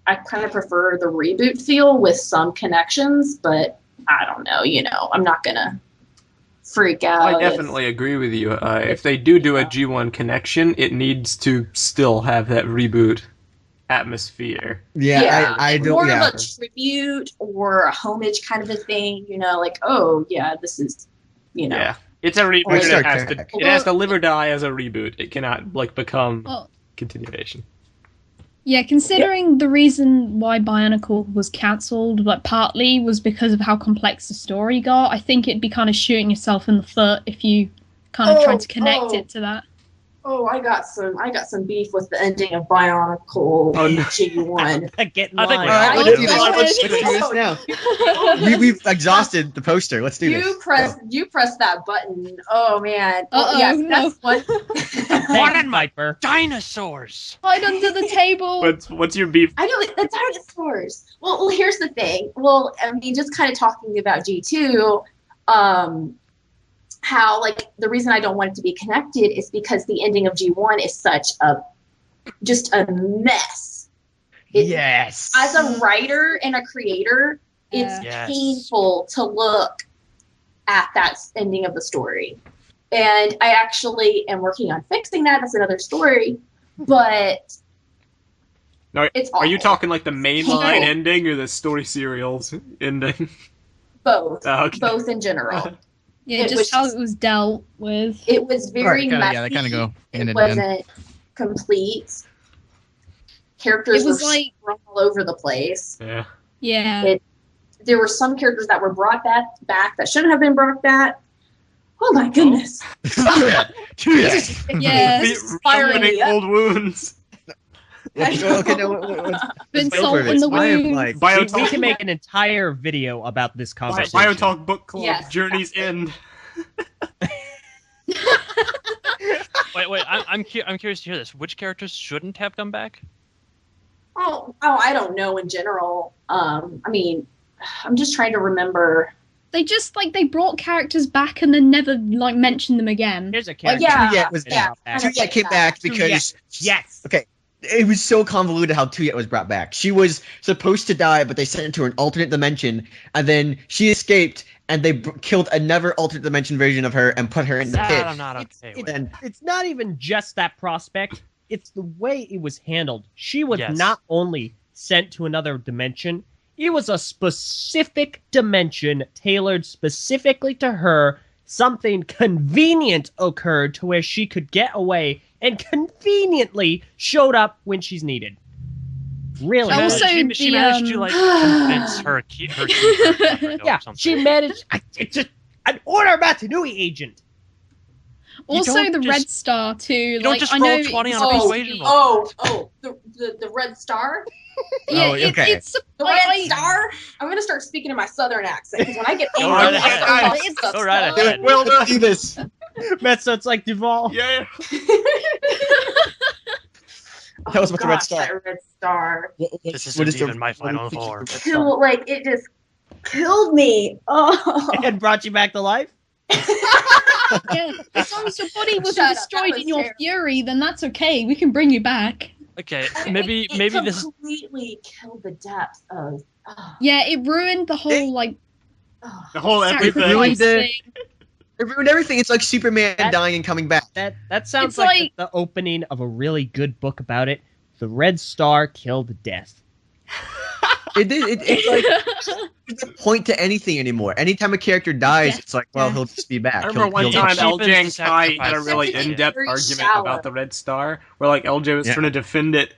I kind of prefer the reboot feel with some connections, but I don't know. I'm not gonna freak out. I definitely agree with you. If they do a G1 connection, it needs to still have that reboot atmosphere. Yeah, I don't. More Yeah. of a tribute or a homage kind of a thing. Like, oh yeah, this is, Yeah, it's a reboot. Or It has to. Trek. It has to live or die as a reboot. It cannot become Well, continuation. yeah, considering the reason why Bionicle was cancelled, partly was because of how complex the story got. I think it'd be kind of shooting yourself in the foot if you kind of tried to connect it to that. Oh, I got some beef with the ending of Bionicle G1. Get in I think line. we All right, all let's do do. this. Let's do this now. We've exhausted the poster. Let's do this. You press that button. Oh man. Uh-oh, That's what. Thanks, Viper. Dinosaurs. Hide under the table. What's your beef? I know the dinosaurs. Well, here's the thing. Well, I mean, just kind of talking about G2, how like the reason I don't want it to be connected is because the ending of G1 is such just a mess. Yes. As a writer and a creator, it's Yes. painful to look at that ending of the story. And I actually am working on fixing that. That's another story. But No, it's are you awful. talking like the mainline Terrible. ending or the story serials ending? Both. Oh, okay. Both in general. Yeah, It just was how just- it was dealt with. It was very Right, messy. yeah, they kinda go hand It in hand. wasn't complete. Characters It was were like- thrown all over the place. Yeah. Yeah. There were some characters that were brought back that shouldn't have been brought back. Oh my goodness. Yeah. This is firing Reopening me up. old wounds. Okay, no, let's Been go salt for in this. the I am wound. like, We Biotalk, can make an entire video about this conversation. Biotalk book club. Yes, Journey's that's it. End. Wait. I'm curious to hear this. Which characters shouldn't have come back? Oh, I don't know in general. I mean, I'm just trying to remember. They just they brought characters back and then never mentioned them again. Here's a character. yeah, Tuyet was yeah, back. kind of Tuyet like came that. back because Yes. Okay, it was so convoluted how Tuyet was brought back. She was supposed to die, but they sent her to an alternate dimension, and then she escaped, and they killed another alternate dimension version of her and put her in the That pit. I'm not okay with. And It's not even just that prospect. It's the way it was handled. She was Yes. not only sent to another dimension, it was a specific dimension tailored specifically to her. Something convenient occurred to where she could get away and conveniently showed up when she's needed. Really? Also, she the, managed to convince her keeper to go Yeah, or something. she managed. It's just an order Mata Nui agent. Also, don't the just- Red Star too. You don't just I roll know 20 it's on a supposed to persuasion be- roll. The Red Star? Yeah, Oh, okay. it's The Red Star? I'm gonna start speaking in my southern accent because when I get Go angry, right I ahead. start calling stuff Go right stuff. ahead. Well let's do this. So it's like Duval. Yeah. Tell us about the Red Gosh, Star. that Red Star. This isn't even my final form. It just killed me. Oh. And brought you back to life? Yeah, as long as your body wasn't Shut up, that destroyed was in your terrible. fury, then that's okay. We can bring you back. Okay, It maybe this is completely killed the depth of. Yeah, it ruined the whole The whole sacrifice everything. thing. It ruined everything. It's like Superman That- dying and coming back. That sounds It's like like- the opening of a really good book about it. The Red Star killed death. It's like there's no point to anything anymore. Anytime a character dies, Yes, it's like, well, yes. hell just be back. I remember one He'll time get- cheapens LJ and the Kai had a sacrifice. really That's in-depth very argument shallow. about the Red Star, where like LJ was Yeah. trying to defend it.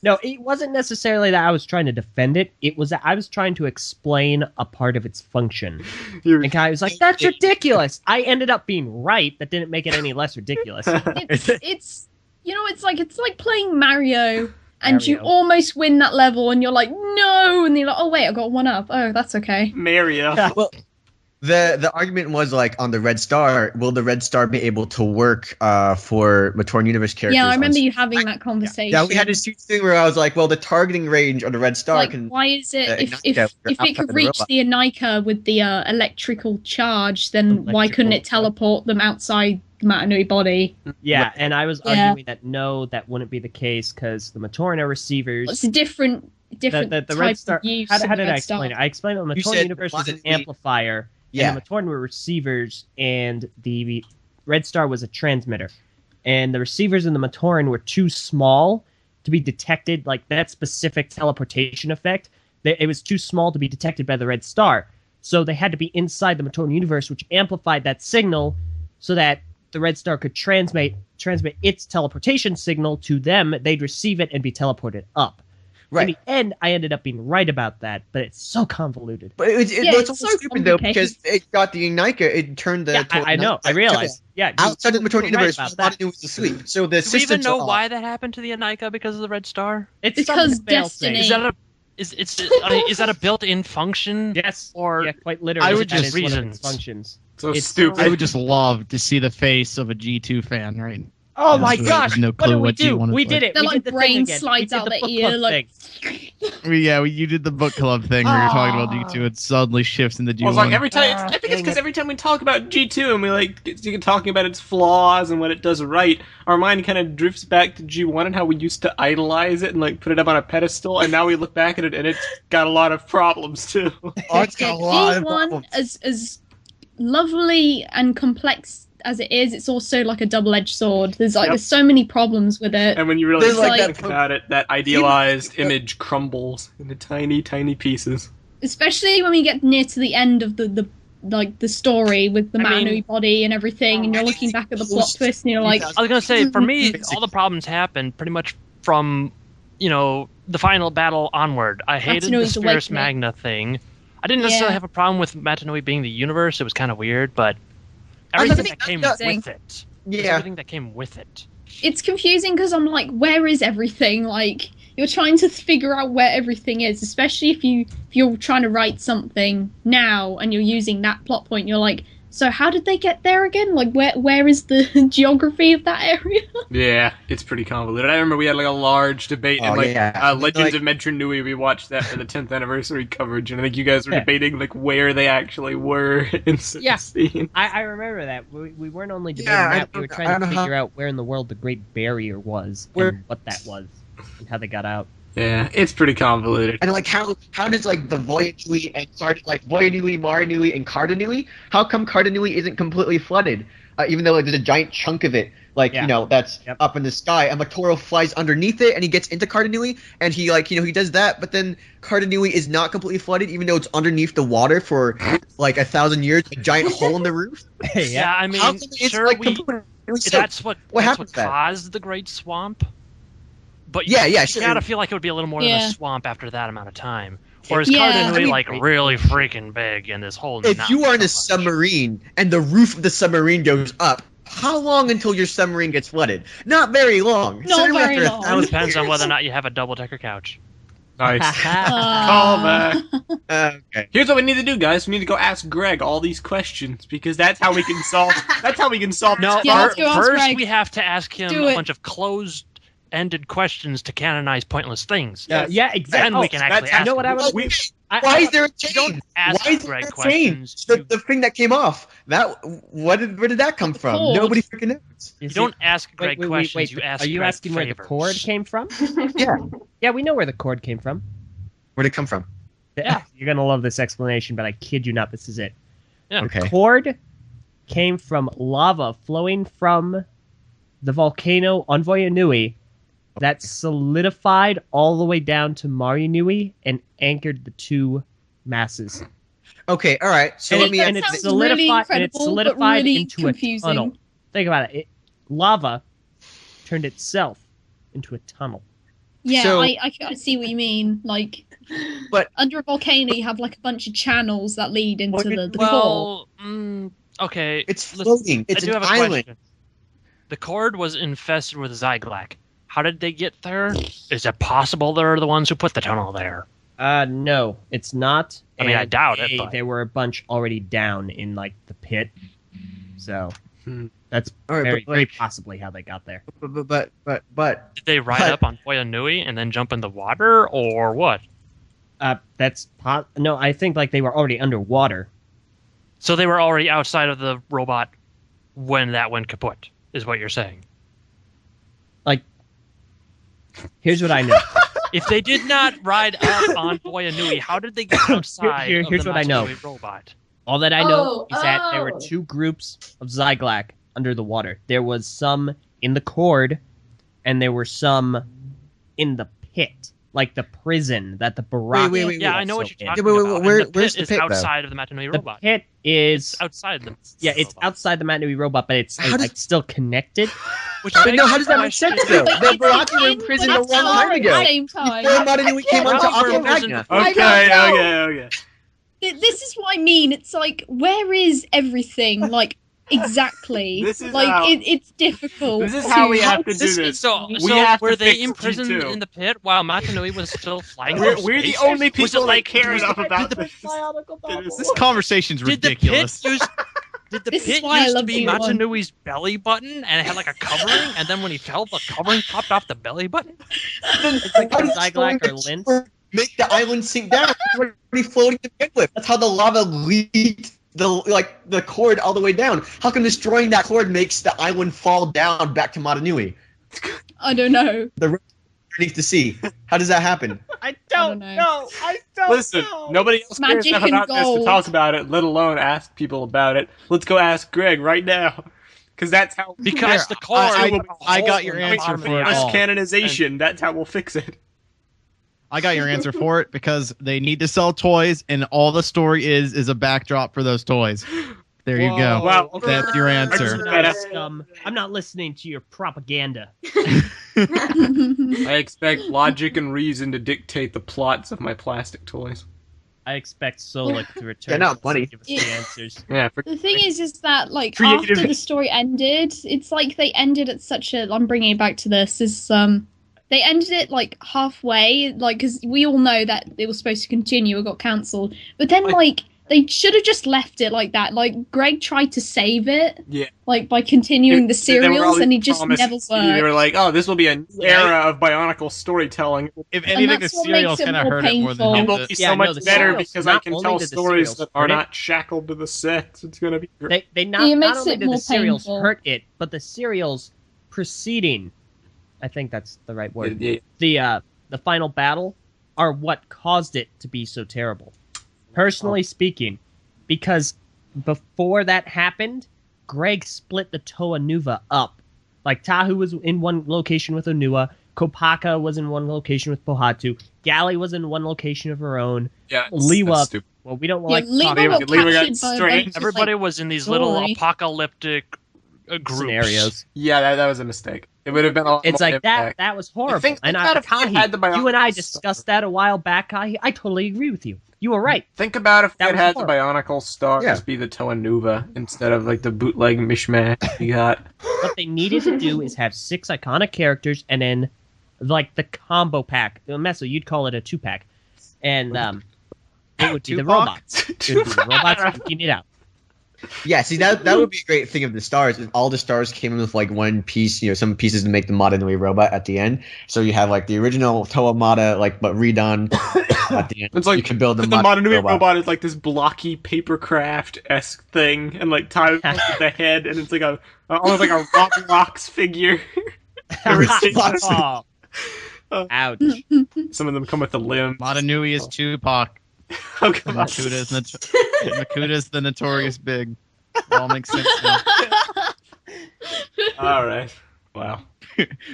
No, it wasn't necessarily that I was trying to defend it. It was that I was trying to explain a part of its function. And Kai was like, "That's ridiculous." I ended up being right. That didn't make it any less ridiculous. It's it's like playing Mario and you Mario. almost win that level and you're like, no, and you're like, oh wait, I got one up. Oh, that's okay. Mario. Well, the argument was like on the Red Star. Will the Red Star be able to work for Matoran Universe characters? Yeah, I on remember you having that conversation. Yeah, we had this huge thing where I was like, well, the targeting range of the Red Star like, can. why is it if ignite if outside it could the reach robot. the Anika with the electrical charge, then why couldn't it Electrical- teleport them outside the Mata Nui body? Yeah, and I was Yeah. arguing that no, that wouldn't be the case because the Matoran are receivers. It's a different The type Red Star. of use. How of did the I Red explain Star. it? I explained it. The You Matoran said universe is an Mata Nui- amplifier, Yeah. and the Matoran were receivers, and the Red Star was a transmitter. And the receivers in the Matoran were too small to be detected, like that specific teleportation effect. It was too small to be detected by the Red Star. So they had to be inside the Matoran universe, which amplified that signal so that the Red Star could transmit its teleportation signal to them. They'd receive it and be teleported up. Right. In the end, I ended up being right about that, but it's so convoluted. But it's Yeah, also it's so stupid though complicated. because it got the Unica. It turned the. Yeah, I know. I realized. Yeah, Outside of the Matoran you're right universe, about Mata that. Nui was asleep. So the Do we even systems know are why off. that happened to the Anika because of the Red Star? It's Because some fail-safe. destiny. Is that a is that a built-in function? Yes, Or yeah, quite literally. I would that just is one of its reasons. functions. So It's stupid. I would just love to see the face of a G2 fan, right? Oh Yeah, my there's gosh! no what clue did we what do? G1 is We like. did it. Their we like did the brain thing again. slides we did out the their book ear, club like thing. You did the book club thing where you're talking about G2. It suddenly shifts into G1. Well, it's like every time. I think it's dang because it. every time we talk about G2 and we like get talking about its flaws and what it does right, our mind kind of drifts back to G1 and how we used to idolize it and like put it up on a pedestal, and now we look back at it and it's got a lot of problems too. Oh, it's got a lot of G1, problems. as lovely and complex as it is, it's also like a double-edged sword. There's Yep. there's so many problems with it. And when you really There's, like, think that- about it, that idealized image crumbles into tiny, tiny pieces. Especially when we get near to the end of the story with the I Mata mean- Nui body and everything, and you're looking back at the plot twist, and you're like, I was gonna say, for me, Basic. all the problems happened pretty much from, the final battle onward. I hated the Nui's Spherus awakening. Magna thing. I didn't necessarily Yeah. have a problem with Mata Nui being the universe. It was kind of weird, but I everything think that came that's- with it. Yeah. Everything that came with it. it's confusing because I'm like, where is everything? Like, you're trying to figure out where everything is, especially if you're trying to write something now and you're using that plot point. You're like, so how did they get there again? Like, where is the geography of that area? Yeah, it's pretty convoluted. I remember we had like a large debate in Oh, like yeah. Legends Like- of Mata Nui. We watched that for the 10th anniversary coverage, and I think you guys were Yeah. debating like where they actually were in certain Yeah. scenes. I remember that. We weren't only debating Yeah, I that, we were don't- trying I to don't know figure out where in the world the Great Barrier was Where- and what that was and how they got out. Yeah, it's pretty convoluted. And like how does like the Voyanui and Voyanui, Maranui, and Cardanui? How come Cardanui isn't completely flooded? Even though like there's a giant chunk of it, like Yeah. that's Yep. up in the sky, and Toro flies underneath it, and he gets into Cardanui, and he he does that, but then Cardanui is not completely flooded, even though it's underneath the water for like 1,000 years, a giant hole in the roof. Yeah, I How mean, come it's sure, like we completely soaked? that's what happened to that? caused the Great Swamp. But Yeah, you sure. gotta feel like it would be a little more than Yeah. a swamp after that amount of time. Whereas Yeah. Cardanui, I mean, like, really freaking big, and this whole. If not you are in a so much. submarine and the roof of the submarine goes up, how long until your submarine gets flooded? Not very long. Not Certainly very after long. 1,000 Depends on years. whether or not you have a double-decker couch. Nice. Uh, Okay. Here's what we need to do, guys. We need to go ask Greg all these questions because that's how we can solve. That's how we can solve. No, this Yeah, problem. let's go ask first Greg. we have to ask him Do a it. bunch of closed-ended questions to canonize pointless things. Yeah, exactly. Then we can actually that's- ask You know what I him. was? We- Why is there a change? don't ask Why is there Greg a questions. change? The thing that came off. Where did that come from? cord. Nobody freaking knows. You don't ask Greg questions, you ask Are you Greg asking where the favors. cord came from? Yeah. Yeah, we know where the cord came from. Where'd it come from? Yeah. You're gonna love this explanation, but I kid you not, this is it. Yeah. Okay. Cord came from lava flowing from the volcano on Voyanui that solidified all the way down to Mata Nui and anchored the two masses. Okay, all right. So And let me that And it sounds really incredible, but really into confusing. a tunnel. Think about it. Lava turned itself into a tunnel. Yeah, So- I see what you mean. Like, But- under a volcano, you have like a bunch of channels that lead into the core. Well, okay. It's listen, floating. It's I do an have a island. question. The cord was infested with Zyglak. How did they get there? Is it possible they're the ones who put the tunnel there? No, it's not. I mean, I And doubt it, but- there were a bunch already down in like the pit, so that's All right, very, but, very like- possibly how they got there. But Did they ride But- up on Boya Nui and then jump in the water, or what? No, I think like they were already underwater. So they were already outside of the robot when that went kaput, is what you're saying. Here's what I know. If they did not ride up on Boya Nui, how did they get outside Here's of the what I know. Mata Nui robot? All that I know Oh, is that there were oh. two groups of Zyglak under the water. There was some in the cord, and there were some in the pit, like the prison that the Baraki. wait, Yeah, I know what you're talking wait, about. And where's the pit the is pit, though? outside of the Mata Nui The robot. pit is It's outside the it's robot. outside the Mata Nui robot, but it's How does- like still connected. Which But begs no, how the does that make question- sense though? But The it's Baraki were in in, prison but a long it's not time at ago. the same time. Before Mata Nui came onto Well, we're in Aqua prison Magna. before- Okay. This is what I mean. It's like, where is everything? Like, exactly. This is like how- it's difficult. This is how we to- have to do this. So, We so have to were they fix imprisoned G2. in the pit while Mata Nui was still flying? We're through the space? only Was people it like that care enough about did the, this. This conversation's did the ridiculous. pit use? Did the This is pit why I used to love be G1. Mata Nui's belly button and it had like a covering, and then when he fell, the covering popped off the belly button? It's like How the does Zyglak destroying or the Lint. core make the island sink down? It's already floating to begin with. That's how the lava leaked the cord all the way down. How come destroying that cord makes the island fall down back to Mata Nui? I don't know. Underneath the sea. How does that happen? I don't know. know. I don't Listen, nobody else cares Magic enough and about this to gold. talk about it, let alone ask people about it. Let's go ask Greg right now. Because that's how Because the cord. I got your will be answer bottom of for the it us all. ball. canonization. That's how we'll fix it. I got your answer for it because they need to sell toys, and all the story is a backdrop for those toys. There you go. Wow, That's your answer. I'm not listening to your propaganda. I expect logic and reason to dictate the plots of my plastic toys. I expect Solik to return. Yeah, not to money. give us the answers. Yeah, The thing is that like Creative. after the story ended, it's like they ended at such a. I'm bringing it back to this. They ended it like halfway, like because we all know that it was supposed to continue. It got cancelled, but then like they should have just left it like that. Like Greg tried to save it, Yeah. like by continuing the There were all serials, and he these just never promises. They worked. were like, "Oh, this will be a new era of Bionicle storytelling. If And anything, the that's what serials makes it kind of more hurt it more than painful. It helped will it. be Yeah, so no, much the better serials, because I not can only tell did the stories serials that are hurt it- not shackled to the set. It's gonna be great. They It not makes only it did more the serials painful. hurt it, but the serials preceding, I think that's the right word. Yeah. The final battle are what caused it to be so terrible. Personally speaking, because before that happened, Greg split the Toa Nuva up. Like Tahu was in one location with Onua, Kopaka was in one location with Pohatu, Galley was in one location of her own. Yeah, Liwa- that's stupid. Well, we don't Yeah, like Lima talking Lewa got about got captured by a straight- bunch of, Everybody like, was in these little story. apocalyptic groups. scenarios. Yeah, that was a mistake. It would have been a lot It's more like that. impact. That was horrible. Think And about if we Kahi, had the you and I Bionicles. discussed that a while back. Kahi, I totally agree with you. You were right. Think about if That we was had the horrible. Bionicle stars Yeah. be the Toa Nuva instead of like the bootleg mishmash we got. What they needed to do is have 6 iconic characters and then like the combo pack. Meso, you'd call it a 2-pack, and it would be the Tupac? robots. It would be the robots working it out. Yeah, see that would be a great thing of the stars. If all the stars came in with like one piece, some pieces to make the Mata Nui robot at the end. So you have like the original Toa Mata, but redone at the end. It's like you can build the Mata Nui robot. robot is like this blocky papercraft-esque thing, and like tied with the head, and it's like almost like a Roblox figure. Oh. Ouch. Some of them come with a limb. Mata Nui is Tupac. Oh, come on. Makuta's the notorious big. It all makes sense now. All right. Wow.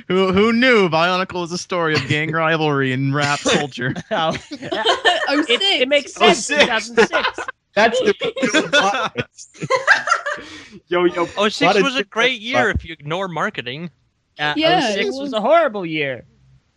Who knew Bionicle was a story of gang rivalry and rap culture? Oh, Oh, it makes sense. 2006. That's the plot. Yo. 06 Lot of was a great year if you ignore marketing. Yeah, 06 it was was- a horrible year.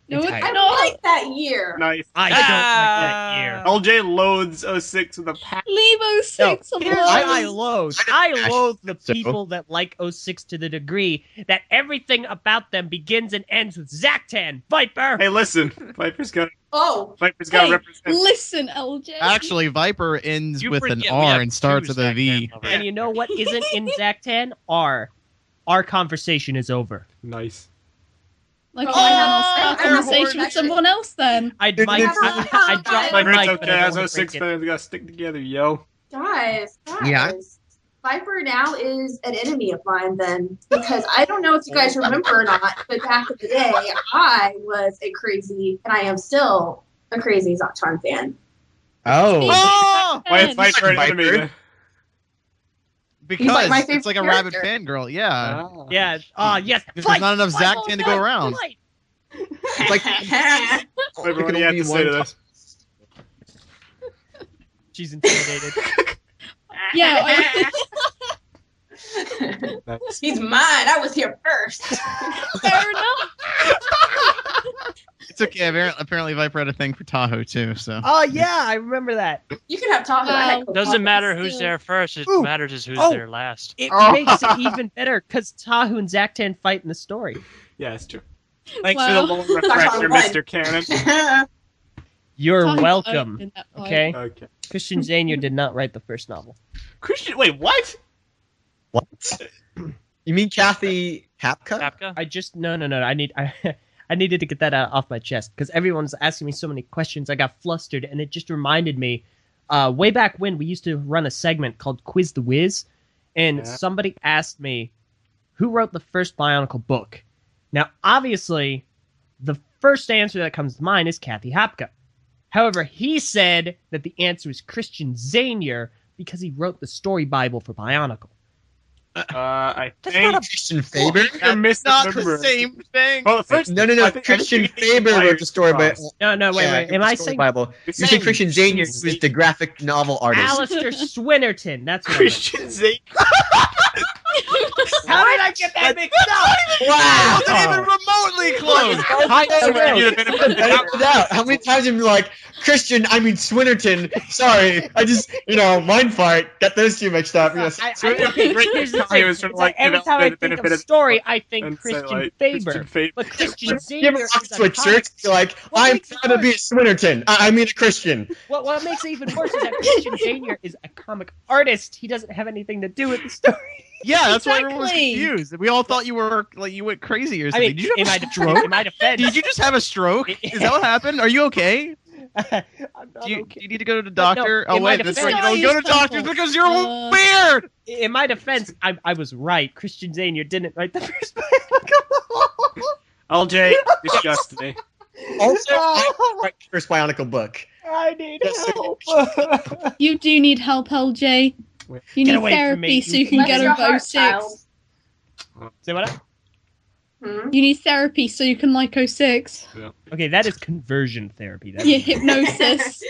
No, it's Entirely. I not. like that year. Nice. I don't like that year. LJ loads 06 with a pack. Leave 06 Here's alone. what I loathe. I loathe the So- people that like 06 to the degree that everything about them begins and ends with Zactan, Viper. Hey, listen. Viper's got Oh, to Hey, represent. listen, LJ. Actually, Viper ends You with an forget we R have and starts two with a V. Zactan lovers. And you know what isn't in Zactan? R. Our conversation is over. Nice. Like, Oh, why not I'll start I a conversation heard with someone else then? I Dude, dropped My my Viper's mic, but okay. I As don't wanna 06 break it. fans, we gotta stick together, yo. guys. Yeah. Viper now is an enemy of mine then, because I don't know if you guys remember or not, but back in the day, I was a crazy, and I am still a crazy Zactan fan. Oh. Oh! Why is Viper an Viper? enemy then? Because like my it's like a favorite rabid character. fangirl. Yeah. Ah. Yeah. Yes. There's Fight! not enough Fight! Zactan to go around. Fight! Like, Viper, what can do you have only to say to one this? She's intimidated. Yeah, I, He's mine. I was here first. fair enough. It's okay. Apparently, Viper had a thing for Tahoe too. So Oh yeah, I remember that. You can have Tahoe. I had Doesn't matter Still. who's there first. It Ooh. matters is who's Oh. there last. It Oh. makes it even better because Tahu and Zactan fight in the story. Yeah, it's true. Thanks Wow. for the long refresher, Mr. Cannon. You're Talking welcome. about in that fight. Okay, Okay. Christian Zanier did not write the first novel. Christian, wait, what? what? You mean Kathy Hapka? Kapka? I just no. I needed to get that off my chest because everyone's asking me so many questions. I got flustered, and it just reminded me. Way back when we used to run a segment called Quiz the Wiz, and Yeah. somebody asked me who wrote the first Bionicle book. Now, obviously, the first answer that comes to mind is Kathy Hapka. However, he said that the answer is Christian Zanier because he wrote the story Bible for Bionicle. I That's think not a Christian Faber? you're it's not the misremembering. same thing. Well, first, No. I think Christian he Faber wrote the story, but No, wait. Am I saying Bible? You You're said saying Christian Zanier, who's the graphic novel artist. Alistair Swinnerton? That's what I meant. Christian Zane? How did I get that mixed up? It wasn't even remotely close. Edit it out. How many times have you been like, Christian, I mean Swinnerton. Sorry, I just, mind fart. Got those two mixed up. Yes. Okay, here's the thing. was sort of It's like every time I think of story, I think and say, Christian like, Faber. Christian Faber. But Christian You ever Zanier walk is to a church and be like, What I'm makes it proud to be a Swinnerton. I mean a Christian. What makes it even worse is that Christian Zanier is a comic artist. He doesn't have anything to do with the story. Yeah, that's why everyone was Exactly. confused. We all thought you were like you went crazy or I something. mean, Did you in have my, a stroke? in my defense, Did you just have a stroke? Is that what happened? Are you okay? I'm not Do you, okay. do you need to go to the But no, doctor? in Oh my wait, that's defense- right. You don't go to doctors because you're weird. In my defense, I was right. Christian Zanier didn't write the first Bionicle. LJ, disgust me. Also, I write the first Bionicle book. I need Yes. help. You do need help, LJ. You Get need away from therapy me, so you can Bless get your over heart, 06. child. Say what? Hmm? You need therapy so you can like 06. Okay, that is conversion therapy. That's Yeah, hypnosis.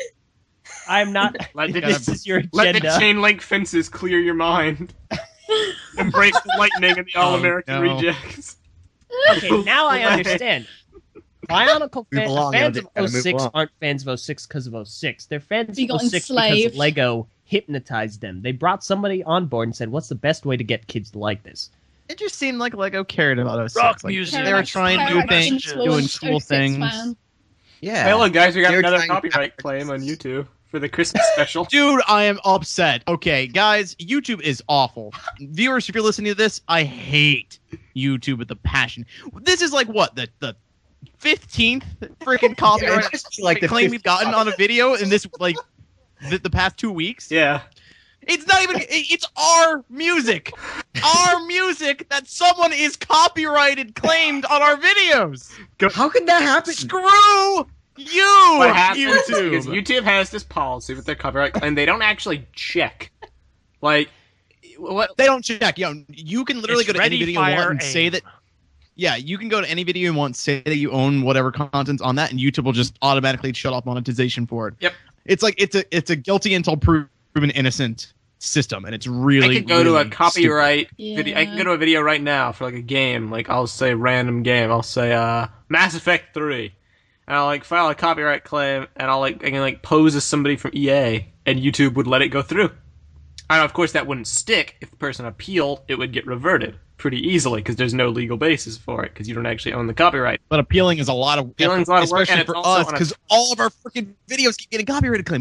I'm not. Let This is your Let the agenda. chain link fences clear your mind. Embrace the lightning and the All-American no. rejects. Okay, now I understand. Bionicle Move along, fans Andy. Gotta of move 06 along. aren't fans of 06 because of 06. They're fans You of got 06 enslaved. because Lego hypnotized them. They brought somebody on board and said, what's the best way to get kids to like this? It just seemed like Lego cared about us. Rock Like, music. They were trying new things, Influenced doing cool 06 things. fan. Yeah. Hey, look, guys, we got They're another trying- copyright claim on YouTube for the Christmas special. Dude, I am upset. Okay, guys, YouTube is awful. Viewers, if you're listening to this, I hate YouTube with a passion. This is like what the 15th freaking copyright It must be like the claim 50th we've gotten on a video in this like the past 2 weeks. Yeah. It's not even. It's our music that someone is copyrighted claimed on our videos. How could that happen? Screw you, What happens is YouTube. because YouTube has this policy with their copyright claim, they don't actually check. Like, what? They don't check. You can literally It's go to any ready, video you fire, want and aim. say that. Yeah, you can go to any video you want, say that you own whatever content's on that, and YouTube will just automatically shut off monetization for it. Yep. It's like it's a guilty until proven innocent system, and it's really. I could go to a really copyright stupid. video. I Yeah. can go to a video right now for like a game. Like I'll say random game. I'll say Mass Effect 3, and I'll like file a copyright claim, and I can like pose as somebody from EA, and YouTube would let it go through. And of course that wouldn't stick. If the person appealed, it would get reverted pretty easily because there's no legal basis for it because you don't actually own the copyright. But appealing is a lot of Appealing's a lot of work, especially and it's for also us on a- because all of our freaking videos keep getting copyrighted claim.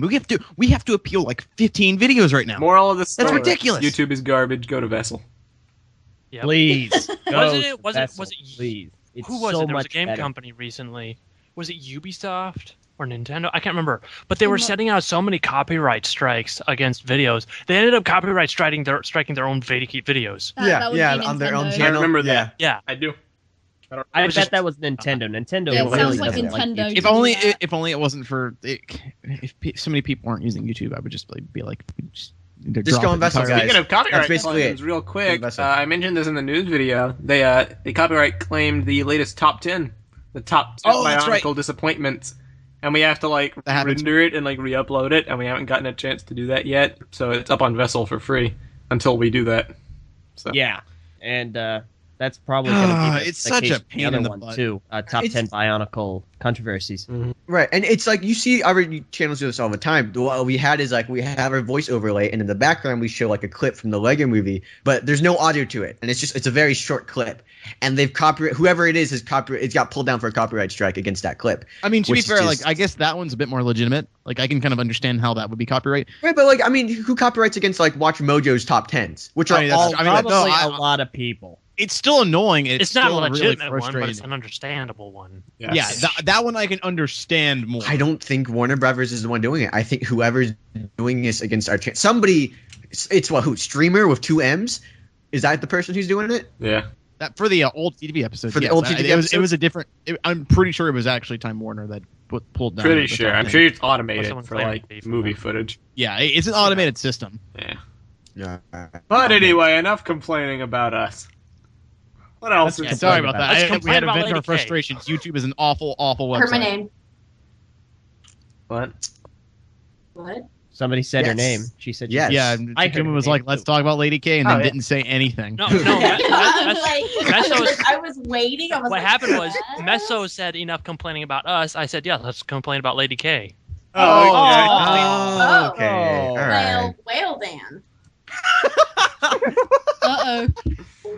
We have to appeal like 15 videos right now. Moral of the story: ridiculous. YouTube is garbage. Go to Vessel. Yep. Please. Wasn't it? Was it? Please. It's Who was so it? There was a much game better. company recently. Was it Ubisoft or Nintendo? I can't remember. But they were setting out so many copyright strikes against videos. They ended up copyright striking their own videos. That would be on their own Nintendo. I channel. remember that. Yeah. I do. I was bet just- that was Nintendo. Nintendo Yeah, it really sounds like doesn't Nintendo. YouTube. If only it wasn't for if so many people weren't using YouTube, I would just be like Just go on Vessel, guys. Speaking of copyright That's basically claims, it. real quick, Vessel. I mentioned this in the news video. They copyright claimed the latest top 10, the top 10 Oh, that's right. Bionicle disappointments, and we have to like That happens. render it and like re-upload it, and we haven't gotten a chance to do that yet. So it's up on Vessel for free until we do that. So Yeah, and that's probably going to be It's such a pain the other in the one butt. too. Top It's- 10 Bionicle controversies. Right, and it's like you see our channels do this all the time. What we had is like we have our voice overlay, and in the background we show like a clip from the Lego Movie, but there's no audio to it, and it's a very short clip. And they've whoever it is has copyright. It's got pulled down for a copyright strike against that clip. I mean, to be Which fair, is like just- I guess that one's a bit more legitimate. Like I can kind of understand how that would be copyright. Right, but like I mean, who copyrights against like Watch Mojo's top tens, which are I mean, that's- all I mean, that- Probably no, I- a lot of people. It's still annoying. It's not a still really legitimate one, but frustrating. it's an understandable one. yes. Yeah, that one I can understand more. I don't think Warner Brothers is the one doing it. I think whoever's doing this against our channel, somebody, it's what, who, streamer with 2 M's? Is that the person who's doing it? yeah. That for the old TTV episode. For the yes, old TTV it was episode? a different. I'm pretty sure it was actually Time Warner that pulled down. Pretty the sure. top I'm 10. sure it's automated someone for clear like it for movie them. footage. Yeah, it's an automated system. Yeah. Yeah. But anyway, enough complaining about us. What else? Yeah, is Sorry about that. Let's We complain had to about vent our Lady K. frustrations. YouTube is an awful, awful website. Heard my name. What? What? Somebody said her Yes. name. She said, Yes. Yeah, I heard Takuma her was name, like, "Let's too. talk about Lady K," and Oh, then yeah. didn't say anything. No, I was Meso like, I was waiting. I was what like, happened was what? Meso said enough complaining about us. I said, yeah, let's complain about Lady K. Oh, okay. Oh, okay. Oh. All Well, right. well then. Uh-oh.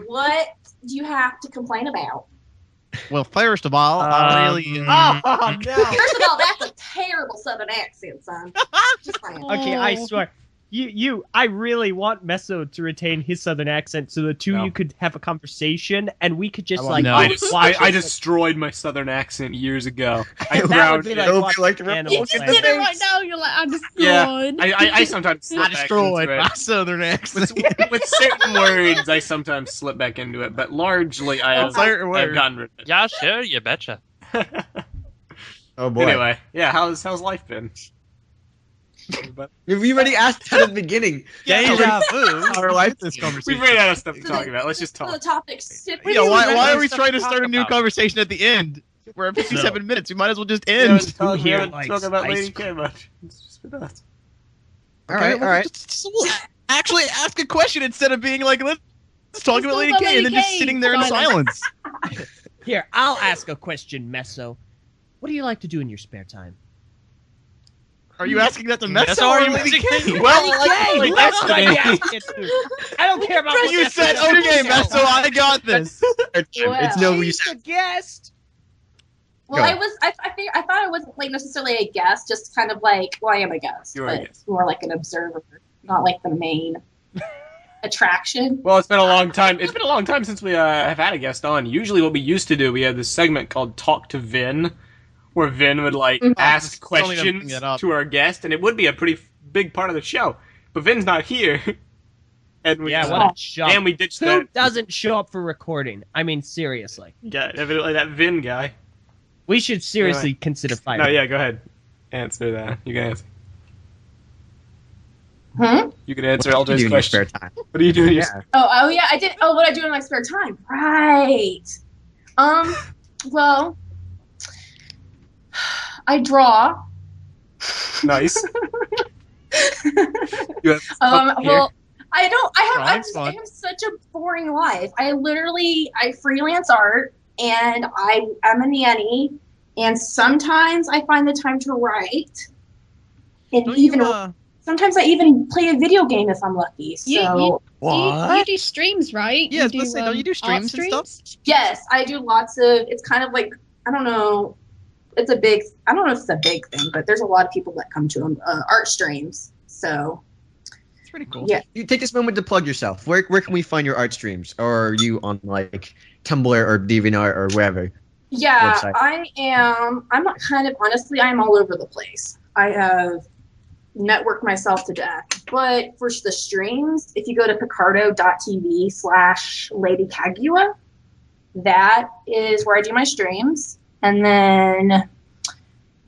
What do you have to complain about? Well, first of all, I really. Oh, no. First of all, that's a terrible Southern accent, son. Just saying. Okay, I Oh. swear. I really want Meso to retain his southern accent so the two of No. you could have a conversation and we could just I like want- No. watch I destroyed my southern accent years ago. I That would ground be it. like Nobody watching liked to rip Animal You just Planet. did it right now. You're like, I'm Yeah, destroyed. I sometimes slip I back destroyed into my it. southern accent. With certain words, I sometimes slip back into it, but largely I have Certain I've words. gotten rid of Yeah, sure, you betcha. it. Oh boy. Anyway, yeah, how's life been? We already asked that at the beginning. Deja vu. Our life this We've conversation. ran out of stuff to talk about. Let's just The talk. topics. Yeah, do why have are we stuff trying to to start talk a new about? conversation at the end? We're at 57 minutes. We might as well just We end. haven't talked- we here haven't likes talked about ice Lady K much. It's just been us. All right, all right. Actually, ask a question instead of being like, let's talk Let's about talk Lady about K, and then Lady just K. sitting there in Silence. silence. Here, I'll ask a question, Meso. What do you like to do in your spare time? Are you asking that to Messa Meso, or are you Lady K? Well, Hey, that's what I asked it to. I don't care about what You Meso said, does. okay, Messo, I got this. It's no She's use. the guest. Well, Go. I was. I thought I wasn't like necessarily a guest, just kind of like. Well, I am a guest, You are a but guest. more like an observer, not like the main attraction. Well, it's been a long time. It's been a long time since we have had a guest on. Usually, what we used to do, we had this segment called "Talk to Vin," where Vin would like ask Still need to bring questions that up. to our guest, and it would be a pretty big part of the show. But Vin's not here, and we Yeah, what a chump. and we ditched Who that. doesn't show up for recording? I mean, seriously. Yeah, evidently that Vin guy. We should seriously consider firing. No, yeah, go ahead. Answer that. You can answer. You can answer What do you LJ's do in your spare question. time? What do you do in your Yeah. Oh, yeah, I did. Oh, what I do in my spare time? Right. Well, I draw. Nice. You have fun here. Well, I don't. I Drawing's fun. have such a boring life. I freelance art, and I'm a nanny, and sometimes I find the time to write, and Don't even you, sometimes I even play a video game if I'm lucky. So You do streams, right? Yeah, I was gonna say, don't you do art streams and stuff? yes, I do lots of. It's kind of like, I don't know. I don't know if it's a big thing, but there's a lot of people that come to them art streams. So It's pretty cool. yeah. You take this moment to plug yourself. Where can we find your art streams? Or are you on like Tumblr or DeviantArt or wherever? Yeah, Website. I am. I'm kind of, honestly, I'm all over the place. I have networked myself to death. But for the streams, if you go to picardo.tv/Lady Kaguya, that is where I do my streams. And then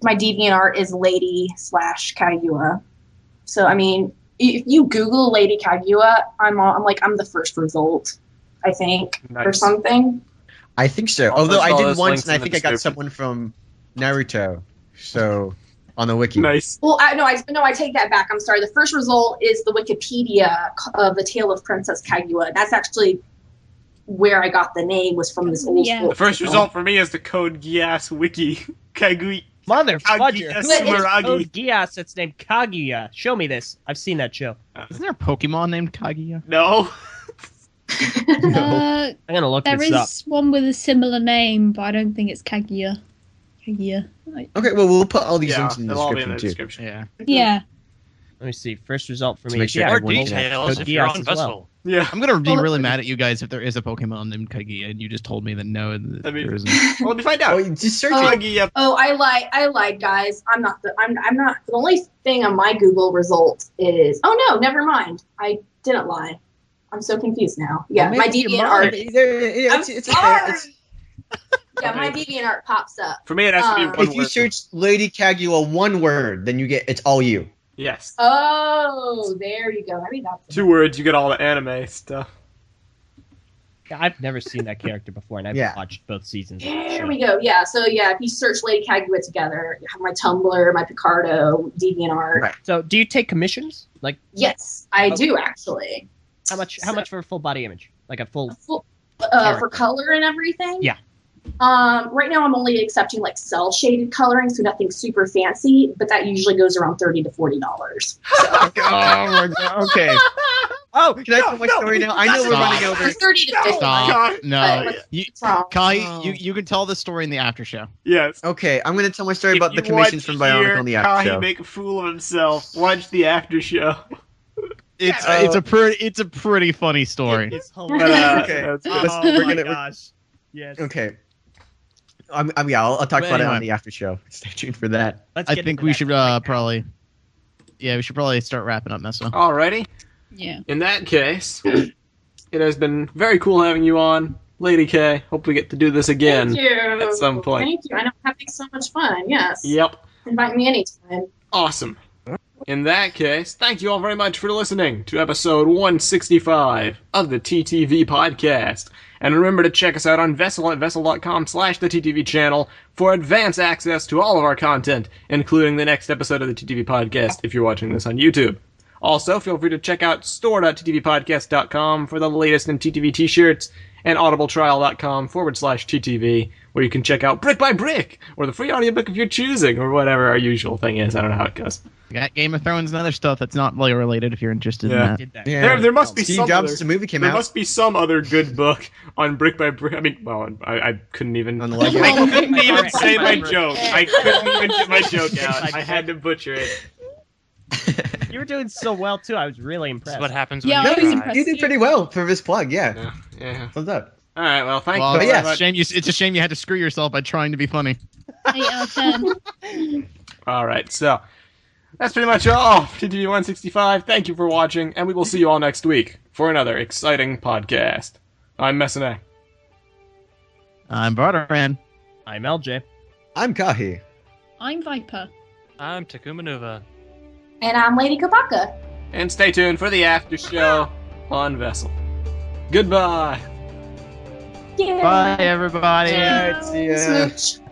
my DeviantArt is Lady/Kaguya. So, I mean, if you Google Lady Kaguya, I'm the first result, I think, or Nice. something. I think so. I'll Although post I all did those once, links and I in the think I got description. someone from Naruto. So on the wiki. Nice. Well, I take that back. I'm sorry. The first result is the Wikipedia of the Tale of Princess Kaguya. That's actually where I got the name, was from this old Yeah. school. The first result for me is the Code Geass wiki. Kaguya. Motherfucker. Kaguya Who is Sumeragi. Code Geass that's named Kaguya? Show me this. I've seen that show. Isn't there a Pokemon named Kaguya? No. I'm gonna look There this up. is one with a similar name, but I don't think it's Kaguya. Kaguya. Okay, well we'll put all these Yeah, links in the they'll all be in description the too. description. Yeah. Yeah. Let me see. First result for To me. make sure yeah, More everyone Code details if Geass you're on as well. Vessel. Yeah. I'm gonna be Well, really mad at you guys if there is a Pokemon named Kaguya and you just told me that no, that I mean- there isn't. Well, let me find Oh, out. you just search Oh. it. Kaguya. Oh, I lied, guys. I'm not. The only thing on my Google result is. Oh no, never mind. I didn't lie. I'm so confused now. Yeah, Well, my maybe your DeviantArt. mom- It's I'm okay. sorry. Yeah, my DeviantArt pops up. For me, it has to be one If you word. search Lady Kaguya one word, then it's all you. Yes. Oh, there you go. I mean, that's 2 words, you get all the anime stuff. Yeah, I've never seen that character before, and I've Yeah. watched both seasons. Of the There show. we go. Yeah. So yeah, if you search Lady Kaguya together, you have my Tumblr, my Picardo, DeviantArt. Right. So, do you take commissions? Like, Yes, I do actually. how much? How much for a full body image? Like a full? For Character. color and everything. Yeah. Right now I'm only accepting like cell shaded coloring, so nothing super fancy, but that usually goes around $30 to $40. Oh my god. Okay. Oh, can I tell my story now? I know we're Stop. running over. Or 30 to 50. Stop. No. But You, what's wrong? Kai, Oh. you can tell the story in the after show. Yes. Okay, I'm gonna tell my story If about the you commissions want from to Bionicle hear on the after Kai show. make a fool of himself. Watch the after show. It's Uh, it's a pretty funny story. It's But, hilarious. Okay. that's good. Oh we're my gonna- gosh. Yes. Okay. I'll talk But about it anyway. on the after show. Stay tuned for that. Let's I get think into we that should right now. probably. Yeah, we should probably start wrapping up, Messa. Alrighty. Yeah. In that case, it has been very cool having you on, Lady K. Hope we get to do this again. Thank you. at some point. Thank you. I know I'm having so much fun. Yes. Yep. Invite me anytime. Awesome. In that case, thank you all very much for listening to episode 165 of the TTV Podcast. And remember to check us out on Vessel at vessel.com/the TTV channel for advance access to all of our content, including the next episode of the TTV Podcast if you're watching this on YouTube. Also, feel free to check out store.ttvpodcast.com for the latest in TTV t-shirts and audibletrial.com/TTV, where you can check out Brick by Brick, or the free audiobook of your choosing, or whatever our usual thing is. I don't know how it goes. We got Game of Thrones and other stuff that's not really related if you're interested Yeah. in that. Did that. Yeah. There must be Steve some Jobs' other, movie came there out. must be some other good book on Brick by Brick. I mean, well, I couldn't even. On the Lego. I couldn't even Alright. say my joke. I couldn't even get my joke out. I had to butcher it. You were doing so well too. I was really This impressed. is what happens when Yeah, you I was try. impressed. You did pretty well for this plug, yeah. Yeah, yeah. What's up? All right. Well, thank Well, you. But very yes. it's, a much. shame it's a shame you had to screw yourself by trying to be funny. 8 out of 10. All right. So that's pretty much all. TTV 165. Thank you for watching, and we will see you all next week for another exciting podcast. I'm Messina. I'm Barteran. I'm LJ. I'm Kahi. I'm Viper. I'm Takuma Nuva. And I'm Lady Kabaka. And stay tuned for the after show on Vessel. Goodbye. Yeah. Bye, everybody. Alright, see ya. Smooch.